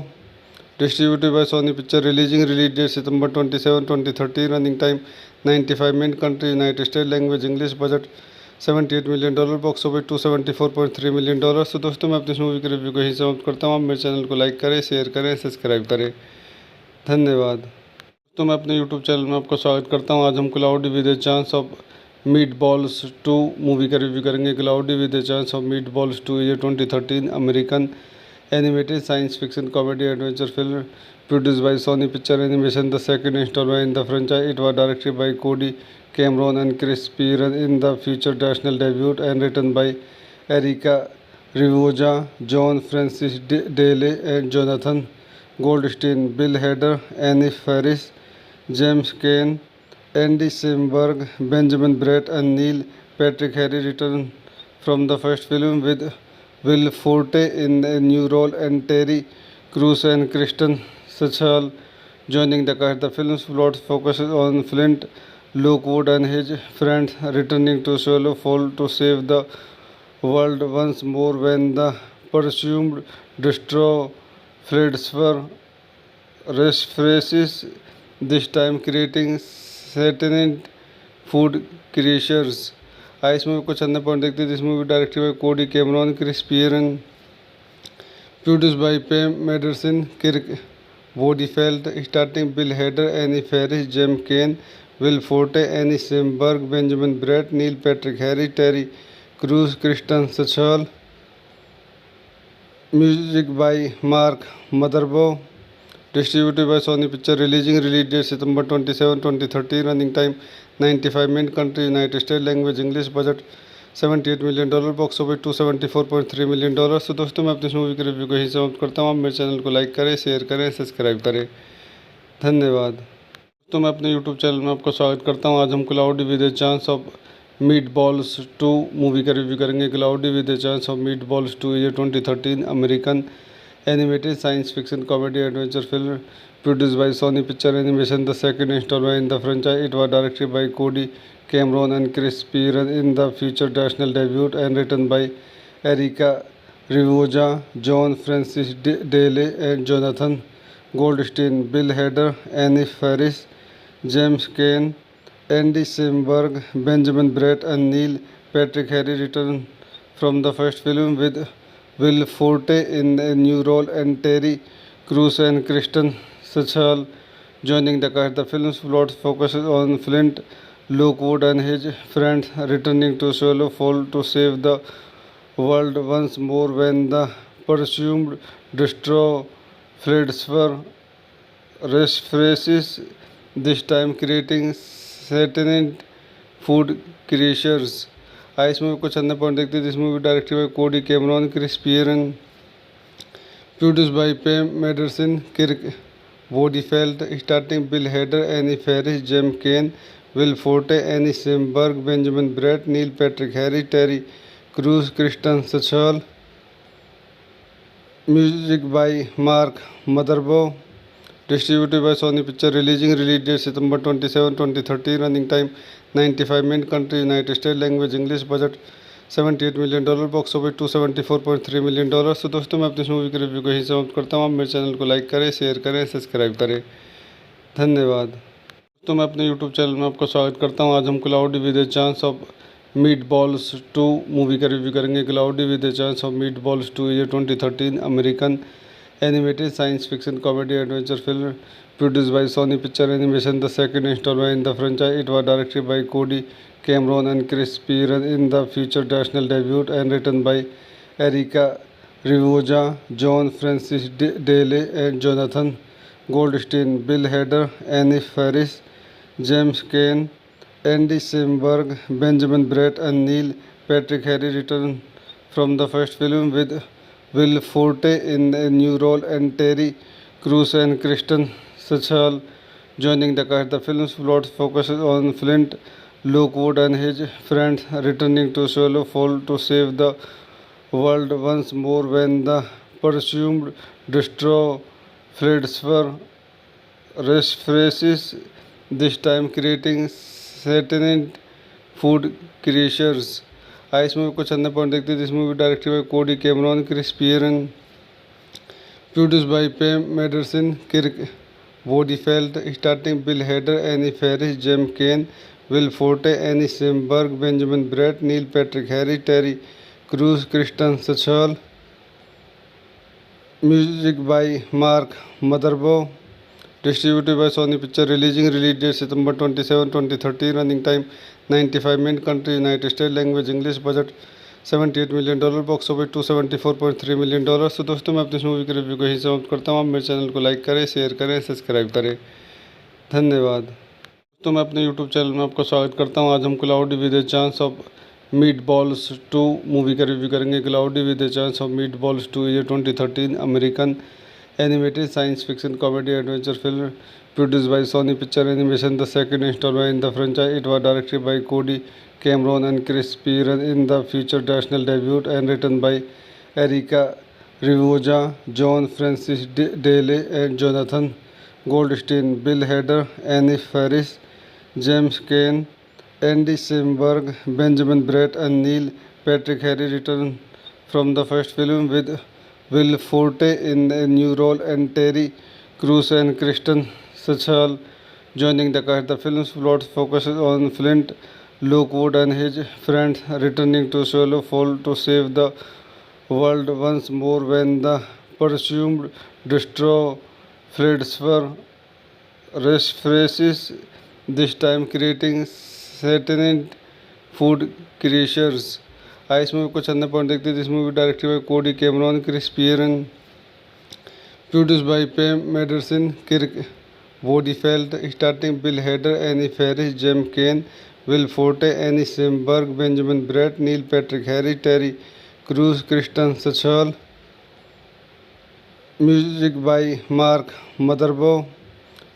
Distributed by Sony Picture. Release date September 27, 2013. Running time 95 minutes. Country United States. Language English. Budget $78 million. Box office $274.3 million. तो दोस्तों मैं अपनी इस movie के review को यहीं समाप्त करता हूँ। आप मेरे चैनल को लाइक करें, शेयर करें, सब्सक्राइब करें। धन्यवाद। तो मैं अपने यूट्यूब चैनल में आपका स्वागत करता हूँ। आज हम cloudy with a chance of meatballs 2 movie का रिव्यू करेंगे। Cloudy with a chance of meatballs 2 is a 2013 American animated science fiction comedy adventure film produced by Sony Picture Animation, the second installment in the franchise. It was directed by Cody Cameron and Chris Pearson in the feature national debut and written by Erica Rivoja, John Francis Daley and Jonathan Goldstein. Bill Hader, Annie Ferris, James Kane, Andy Samberg, Benjamin Bratt and Neil Patrick Harris returned from the first film with Will Forte in a new role and Terry Crews and Kristen Sachal joining the cast. The film's plot focuses on Flint Lockwood and his friends returning to Swallow Fall to save the world once more when the presumed destroy flights were rephrases, this time creating sentient food creatures. इस movie को चंदा point देखते हैं. This movie directed by Cody Cameron, Chris Pearn, produced by Pam Mendelsohn, Kirk Woodfield, starring Bill Hader, Annie Faris, James Caan, Will Forte, Annie Samberg, Benjamin Bratt, Neil Patrick Harris, Terry Crews, Kristen Stewart. Music by Mark Mothersbaugh. Distributed by Sony Pictures. Release date September 27, 2013. Running time 95 minutes. Country United States. Language English. Budget $78 million. Box office $274.3 million. तो दोस्तों मैं अपनी इस movie के review को यहीं समाप्त करता हूँ. आप मेरे चैनल को लाइक करें, शेयर करें, सब्सक्राइब करें. धन्यवाद. दोस्तों मैं अपने यूट्यूब चैनल में आपका स्वागत करता हूँ. आज हम cloudy with a chance of meatballs 2 movie का रिव्यू करेंगे. Cloudy with a chance of meatballs 2 ये 2013 American animated science fiction comedy adventure film produced by Sony Pictures Animation, the second installment in the franchise. It was directed by Cody Cameron and Chris Piran in the feature national debut and written by Erica Rivoja, John Francis Daley and Jonathan Goldstein. Bill Hader, Annie Faris, James Caan, Andy Samberg, Benjamin Bratt and Neil Patrick Harris return from the first film with Will Forte in a new role and Terry Crews and Kristen Stewart joining the cast. The film's plot focuses on Flint Lockwood and his friends returning to Swallow Fall to save the world once more when the presumed destroy flights were rephrases, this time creating sentient food creatures. इस movie को चंदा point देखते हैं. This movie directed by Cody Cameron, Chris Pearn, produced by Pam Mendelson, Kirk Bodyfelt, starting Bill Hader, any Faris, James Caan, Will Forte, Andy Samberg, Benjamin Bratt, Neil Patrick Harris, Terry Crews, Kristen Stewart. Music by Mark Mothersbaugh. Distributed by Sony Pictures. Release date September 27, 2013. Running time 95 minutes. Country United States. Language English. Budget $78 million. Box office $274.3 million. तो दोस्तों मैं अपनी इस movie के review को यहीं समाप्त करता हूँ. आप मेरे चैनल को लाइक करें, शेयर करें, सब्सक्राइब करें. धन्यवाद. तो मैं अपने यूट्यूब चैनल में आपका स्वागत करता हूँ. आज हम cloudy with a chance of meatballs 2 movie का रिव्यू करेंगे. Cloudy with a chance of meatballs 2 ये 2013 American animated science fiction comedy adventure film produced by Sony Pictures Animation, the second installment in the franchise. It was directed by Cody Cameron and Chris Piran in the feature national debut and written by Erica Rivoja, John Francis Daley and Jonathan Goldstein. Bill Hader, Annie Faris, James Caan, Andy Samberg, Benjamin Bratt and Neil Patrick Harris return from the first film with Will Forte in a new role and Terry Crews and Kristen Stewart joining the cast. The film's plot focuses on Flint Lockwood and his friends returning to Swallow Fall to save the world once more when the presumed destroy flights were rephrases, this time creating sentient food creatures. इस movie को चंदा point देखते हैं. This movie directed by Cody Cameron, Chris Pearn, produced by Pam Mendelson, Kirk Bodyfelt, starting Bill Hader, any Faris, James Caan, Will Forte, Andy Samberg, Benjamin Bratt, Neil Patrick Harris, Terry Crews, Kristen Stewart. Music by Mark Mothersbaugh. Distributed by Sony Pictures. Release date September 27, 2013. Running time 95 minutes. Country United States. Language English. Budget $78 million. Box office $274.3 million. तो दोस्तों मैं अपनी इस movie के review को यहीं समाप्त करता हूँ. आप मेरे चैनल को लाइक करें, शेयर करें, सब्सक्राइब करें. धन्यवाद. तो मैं अपने यूट्यूब चैनल में आपका स्वागत करता हूँ. आज हम cloudy with a chance of meatballs 2 movie का रिव्यू करेंगे. Cloudy with a chance of meatballs 2 ये 2013 American animated science fiction comedy adventure film produced by Sony Pictures Animation, the second installment in the franchise. It was directed by Cody Cameron and Chris Piran in the feature national debut and written by Erica Rivoja, John Francis Daley and Jonathan Goldstein. Bill Hader, Annie Faris, James Caan, Andy Samberg, Benjamin Bratt and Neil Patrick Harris return from the first film with Will Forte in a new role and Terry Crews and Kristen Stewart joining the cast. The film's plot focuses on Flint Lockwood and his friends returning to Swallow Fall to save the world once more when the presumed destroyer Fladsfer resurfaces, this time creating sentient food creatures. इस movie को चंदा point देखते हैं. This movie directed by Cody Cameron, Chris Pearn, produced by Pam Mederson, Kirk Wodifeld, starting Bill Hader, Annie Faris, Jem Kane, Will Forte, Annie Samberg, Benjamin Bratt, Neil Patrick Harris, Terry Crews, Kristen Stewart. Music by Mark Mothersbaugh.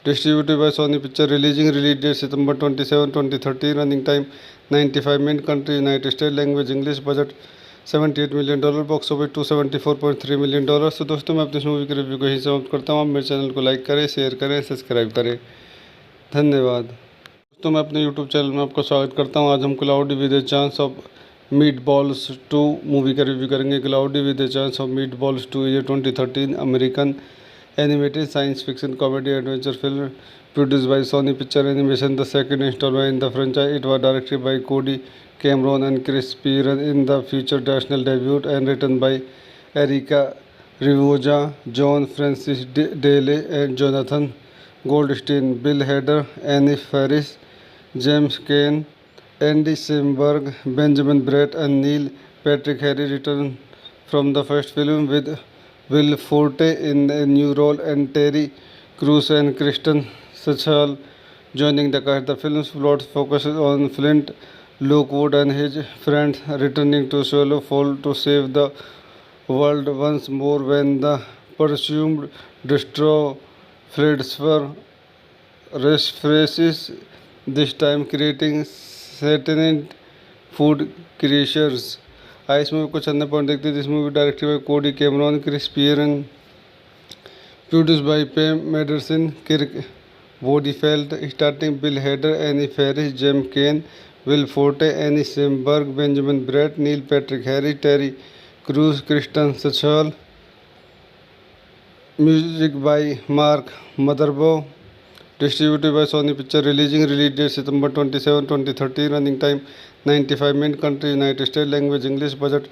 Distributed by Sony Pictures. Release date September 27, 2013. Running time 95 minutes. Country United States. Language English. Budget $78 million. Box office $274.3 million. तो दोस्तों मैं अपनी इस movie के review को यहीं समाप्त करता हूँ. आप मेरे चैनल को लाइक करें, शेयर करें, सब्सक्राइब करें. धन्यवाद. दोस्तों मैं अपने यूट्यूब चैनल में आपका स्वागत करता हूँ. आज हम cloudy with a chance of meatballs 2 movie का रिव्यू करेंगे. Cloudy with a chance of meatballs 2 ये 2013 American animated science fiction comedy adventure film produced by Sony Pictures Animation, the second installment in the franchise. It was directed by Cody Cameron and Chris Pearson in the feature national debut and written by Erica Rivoja, John Francis Daly and Jonathan Goldstein. Bill Hader, Annie Faris, James Kane, Andy Samberg, Benjamin Bratt and Neil Patrick Harris return from the first film with Will Forte in a new role and Terry Crews and Kristen Stewart joining the cast. The film's plot focuses on Flint Lockwood and his friends returning to Swallow Fall to save the world once more when the presumed destroyer Fladsfer resurfaces, this time creating sentient food creatures. इस movie को चंदा point देखते हैं. This movie directed by Cody Cameron, Chris Pearn, produced by Pam Mederson, Kirk Wodifeld, starting Bill Hader, Annie Faris, Jem Kane, Will Forte, Annie Samberg, Benjamin Bratt, Neil Patrick Harris, Terry Crews, Kristen Stewart. Music by Mark Mothersbaugh. Distributed by Sony Pictures. Release date September 27, 2013. Running time 95 minutes. Country United States. Language English. Budget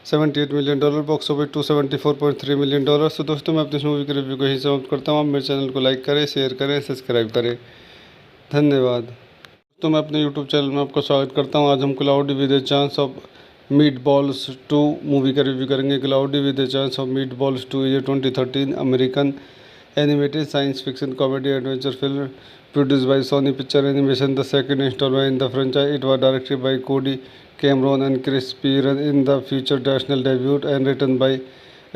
$78 million. Box office $274.3 million. तो दोस्तों मैं अपनी इस movie के review को यहीं समाप्त करता हूँ. आप मेरे चैनल को लाइक करें, शेयर करें, सब्सक्राइब करें. धन्यवाद. दोस्तों मैं अपने यूट्यूब चैनल में आपका स्वागत करता हूँ. आज हम cloudy with a chance of meatballs 2 movie का रिव्यू करेंगे. Cloudy with a chance of meatballs 2 ये 2013 American animated science fiction comedy adventure film produced by Sony Pictures Animation, the second installment in the franchise. It was directed by Cody Cameron and Chris Pearson in the feature national debut and written by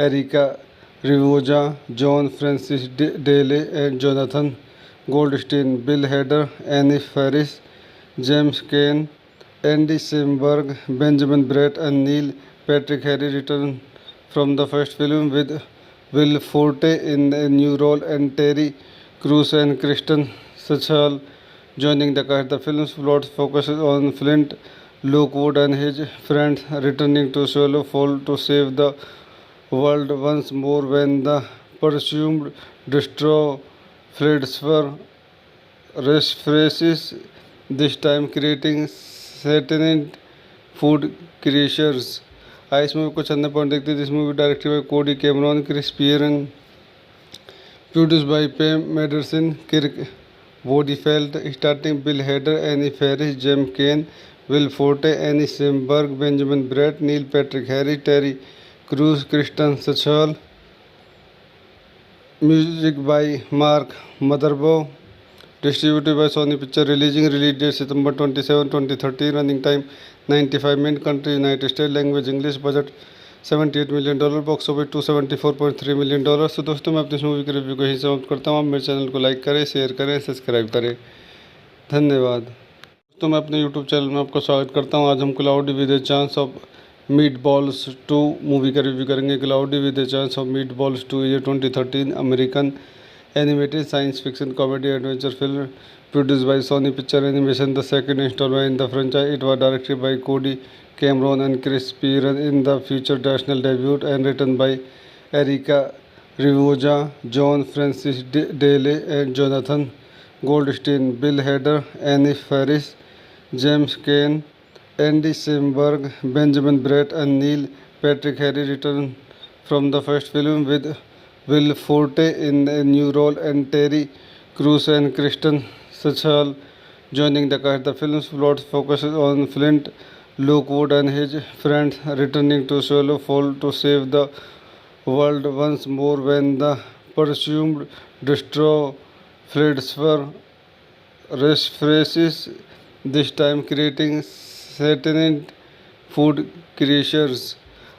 Erica Rivoja, John Francis Daly and Jonathan Goldstein. Bill Hader, Annie Faris, James Kane, Andy Samberg, Benjamin Bratt and Neil Patrick Harris return from the first film with Will Forte in a new role and Terry Crews and Kristen Stewart joining the cast. The film's plot focuses on Flint Lockwood and his friends returning to Swallow Fall to save the world once more when the presumed destroyer Fladsfer resurfaces, this time creating sentient food creatures. इस movie को चंदा point देखते हैं. This movie directed by Cody Cameron, Chris Pearn, produced by Pam Mederson, Kirk Wodifeld, starting Bill Hader, Annie Faris, Jem Kane, Will Forte, Annie Samberg, Benjamin Bratt, Neil Patrick Harris, Terry Crews, Kristen Stewart. Music by Mark Mothersbaugh. Distributed by Sony Pictures. Release date September 27, 2013. Running time 95 minutes. Country United States. Language English. Budget $78 million. Box office $274.3 million. तो दोस्तों मैं अपनी इस movie के review को यहीं समाप्त करता हूँ. आप मेरे चैनल को लाइक करें, शेयर करें, सब्सक्राइब करें. धन्यवाद. दोस्तों मैं अपने यूट्यूब चैनल में आपका स्वागत करता हूँ. आज हम cloudy with a chance of meatballs 2 movie का रिव्यू करेंगे. Cloudy with a chance of meatballs 2 ये 2013 American animated science fiction comedy adventure film produced by Sony Pictures Animation, the second installment in the franchise. It was directed by Cody Cameron and Chris Pearson in the feature national debut and written by Erica Rivoja, John Francis Daley and Jonathan Goldstein, Bill Hader, Annie Faris, James Caan, Andy Samberg, Benjamin Bratt and Neil Patrick Harris return from the first film with Will Forte in a new role and Terry Crews and Kristen Stewart joining the cast. The film's plot focuses on Flint Lockwood and his friends returning to Swallow Fall to save the world once more when the presumed destroyer Fladsfer resurfaces, this time creating sentient food creatures.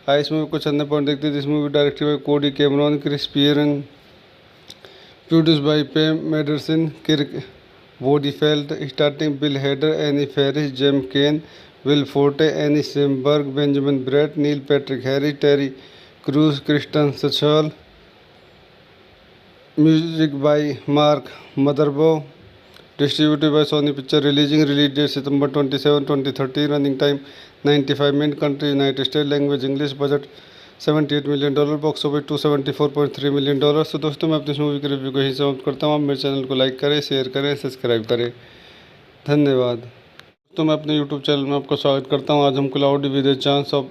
इस movie को चंदा point देखते हैं. This movie directed by Cody Cameron, Chris Pearn, produced by Pam Mederson, Kirk Wodefeld, starring Bill Hader, Annie Faris, James Caan, Will Forte, Annie Samberg, Benjamin Bratt, Neil Patrick Harris, Terry Crews, Kristen Stewart. Music by Mark Mothersbaugh. Distributed by Sony Picture. Release date September 27, 2013. Running time 95 minutes. Country United States. Language English. Budget $78 million. Box office $274.3 million. तो दोस्तों मैं अपनी इस movie के review को यहीं समाप्त करता हूँ. आप मेरे चैनल को लाइक करें, शेयर करें, सब्सक्राइब करें. धन्यवाद. तो मैं अपने यूट्यूब चैनल में आपका स्वागत करता हूँ. आज हम cloudy with a chance of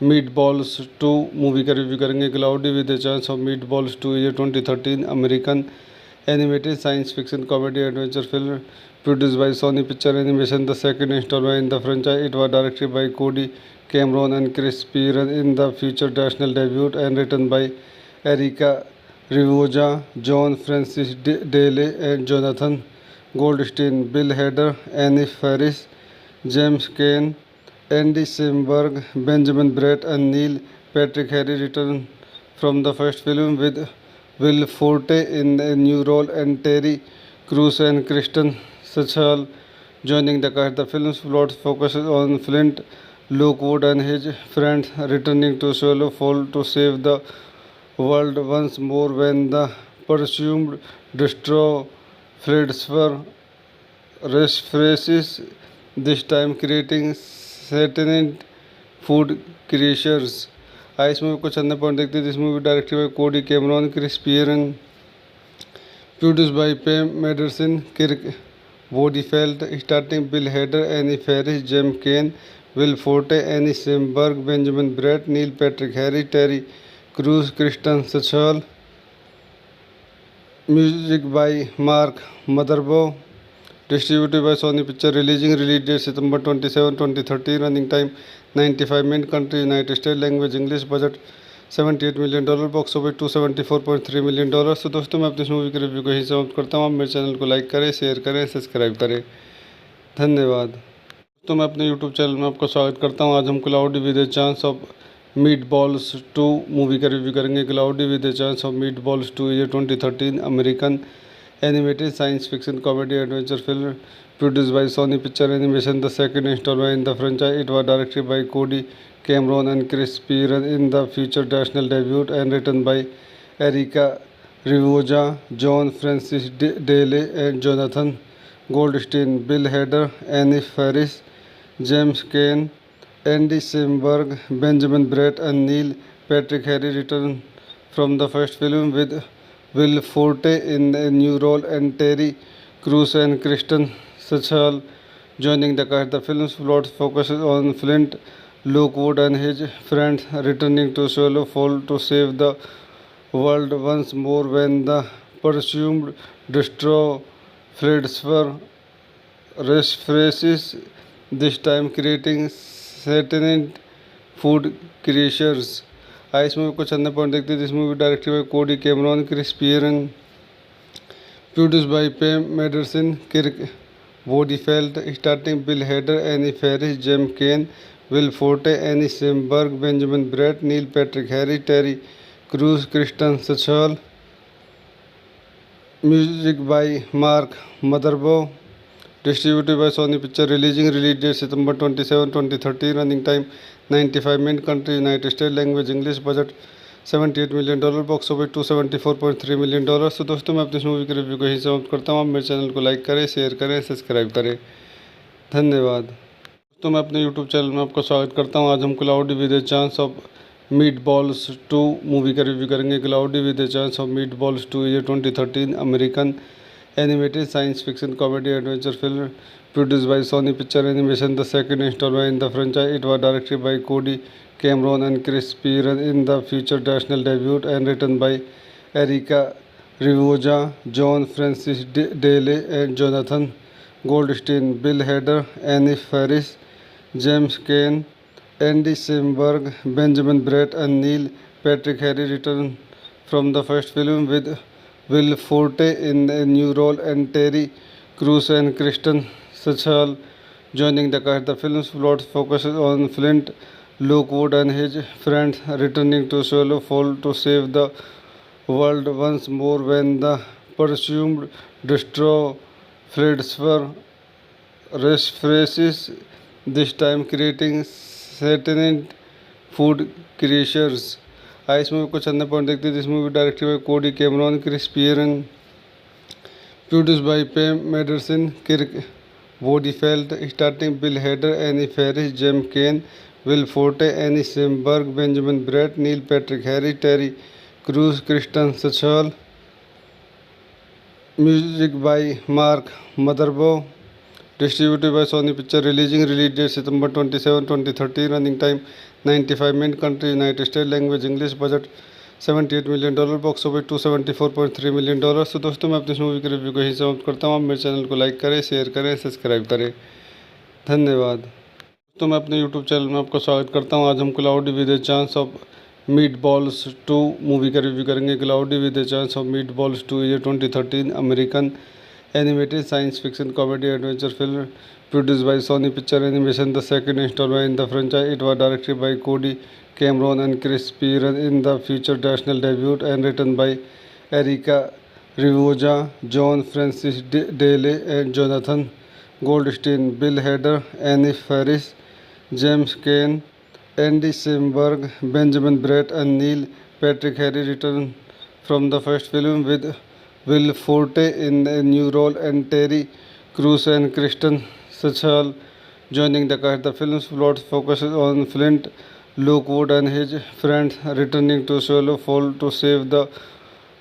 meatballs 2 movie का रिव्यू करेंगे. Cloudy with a chance of meatballs 2 ये 2013 American animated science fiction comedy adventure film produced by Sony Picture Animation, the second installment in the franchise. It was directed by Cody Cameron and Chris Pearson in the feature national debut and written by Erica Rivoja, John Francis Daley and Jonathan Goldstein, Bill Hader, Annie Faris, James Caan, Andy Samberg, Benjamin Bratt and Neil Patrick Harris return from the first film with Will Forte in a new role and Terry Crews and Kristen Stewart joining the cast. The film's plot focuses on Flint Lockwood and his friends returning to Swallow Fall to save the world once more when the presumed destroyer Fladsfer resurfaces, this time creating sentient food creatures. इस movie को चंदा point देखते हैं. This movie directed by Cody Cameron, Chris Pearn, produced by Pam Mederson, Kirk Wodefeld, starring Bill Hader, Annie Faris, James Caan, Will Forte, Annie Samberg, Benjamin Bratt, Neil Patrick Harris, Terry Crews, Kristen Stewart. Music by Mark Mothersbaugh. Distributed by Sony Picture. Release date September 27, 2013. Running time 95 minutes. Country United States. Language English. Budget $78 million. Box office $274.3 million. तो दोस्तों मैं अपनी इस movie के review को यहीं समाप्त करता हूँ. आप मेरे चैनल को लाइक करें, शेयर करें, सब्सक्राइब करें. धन्यवाद. तो मैं अपने यूट्यूब चैनल में आपका स्वागत करता हूँ. आज हम cloudy with a chance of meatballs 2 movie का रिव्यू करेंगे. Cloudy with a chance of meatballs 2 ये 2013 American animated science fiction comedy adventure film produced by Sony Picture Animation, the second installment in the franchise. It was directed by Cody Cameron and Chris Pearson in the feature national debut and written by Erica Rivoja, John Francis Daley and Jonathan Goldstein, Bill Hader, Annie Faris, James Caan, Andy Samberg, Benjamin Bratt and Neil Patrick Harris return from the first film with Will Forte in a new role and Terry Crews and Kristen Stewart joining the cast. The film's plot focuses on Flint Lockwood and his friends returning to Swallow Fall to save the world once more when the presumed destroyer Fladsfer resurfaces, this time creating sentient food creatures. इस movie को चंदा point देखते हैं. This movie directed by Cody Cameron, Chris Pearn, produced by Pam Mederson, Kirk Wodefeld, starring Bill Hader, Annie Faris, James Caan, Will Forte, Annie Samberg, Benjamin Bratt, Neil Patrick Harris, Terry Crews, Kristen Stewart. Music by Mark Mothersbaugh. Distributed by Sony Picture. Release date September 27, 2013. Running time 95 minutes. Country United States. Language English. Budget $78 million. Box office $274.3 million. तो दोस्तों मैं अपनी इस movie के review को यहीं समाप्त करता हूँ. आप मेरे चैनल को लाइक करें, शेयर करें, सब्सक्राइब करें. धन्यवाद. तो मैं अपने यूट्यूब चैनल में आपका स्वागत करता हूं। आज हम cloudy with a chance of meatballs 2 movie का रिव्यू करेंगे। Cloudy with a chance of meatballs 2 is a 2013 American animated science fiction comedy adventure film produced by Sony Picture Animation, the second installment in the franchise. It was directed by Cody Cameron and Chris Pearson in the feature national debut and written by Erica Rivoja, John Francis Daley, and Jonathan Goldstein. Bill Hader, Annie Faris, James Caan, Andy Samberg, Benjamin Bratt, and Neil Patrick Harris returned from the first film with Will Forte in a new role and Terry Crews and Kristen Stewart joining the cast. The film's plot focuses on Flint Lockwood and his friends returning to Swallow Fall to save the world once more when the presumed destroyer Fladsfer resurfaces, this time creating sentient food creatures. इस movie को चंदा point देखते हैं। This movie directed by Cody Cameron, Chris Pearn, produced by Pam Mederson, Kirk Wodifeld, starring Bill Hader, Annie Faris, James Caan, Will Forte, Annie Samberg, Benjamin Bratt, Neil Patrick Harris, Terry Crews, Kristen Stewart. Music by Mark Mothersbaugh. Distributed by Sony Picture. Release date September 27, 2013. Running time 95 minutes. Country United States. Language English. Budget $78 million. Box office $274.3 million। तो दोस्तों, मैं अपनी इस movie के review को यहीं समाप्त करता हूँ। आप मेरे चैनल को लाइक करें, शेयर करें, सब्सक्राइब करें। धन्यवाद। तो मैं अपने यूट्यूब चैनल में आपका स्वागत करता हूँ। आज हम cloudy with a chance of meatballs 2 movie का रिव्यू करेंगे। Cloudy with a chance of meatballs 2 is a 2013 American animated science fiction comedy adventure film produced by Sony Picture Animation, the second installment in the franchise. It was directed by Cody Cameron and Chris Pearson in the feature national debut and written by Erica Rivoja, John Francis Daley, and Jonathan Goldstein. Bill Hader, Annie Faris, James Caan, Andy Samberg, Benjamin Bratt, and Neil Patrick Harris returned from the first film with Will Forte in a new role and Terry Crews and Kristen Stewart joining the cast. The film's plot focuses on Flint Lockwood and his friends returning to Swallow Fall to save the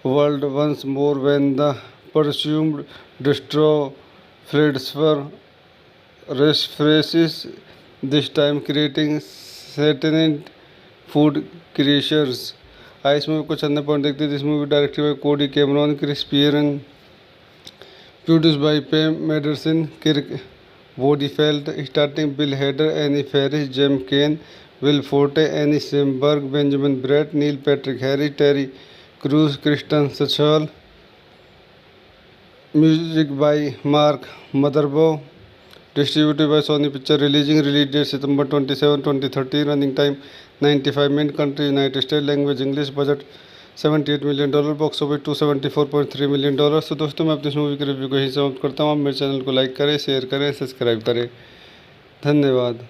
world once more when the presumed destroyer Fladsfer resurfaces, this time creating sentient food creatures. इस movie को चंदा point देखते हैं। This movie directed by Cody Cameron, Chris Pearn, produced by Pam Mederson, Kirk Wodifeld, starring Bill Hader, Annie Faris, James Caan, Will Forte, Annie Samberg, Benjamin Bratt, Neil Patrick Harris, Terry Crews, Kristen Stewart. Music by Mark Mothersbaugh. Distributed by Sony Picture. Release date September 27, 2013. Running time 95 minutes. Country United States. Language English. Budget $78 million। Box office $274.3 million। तो दोस्तों, मैं अपनी इस movie के review को यहीं समाप्त करता हूँ। आप मेरे चैनल को लाइक करें, शेयर करें, सब्सक्राइब करें। धन्यवाद।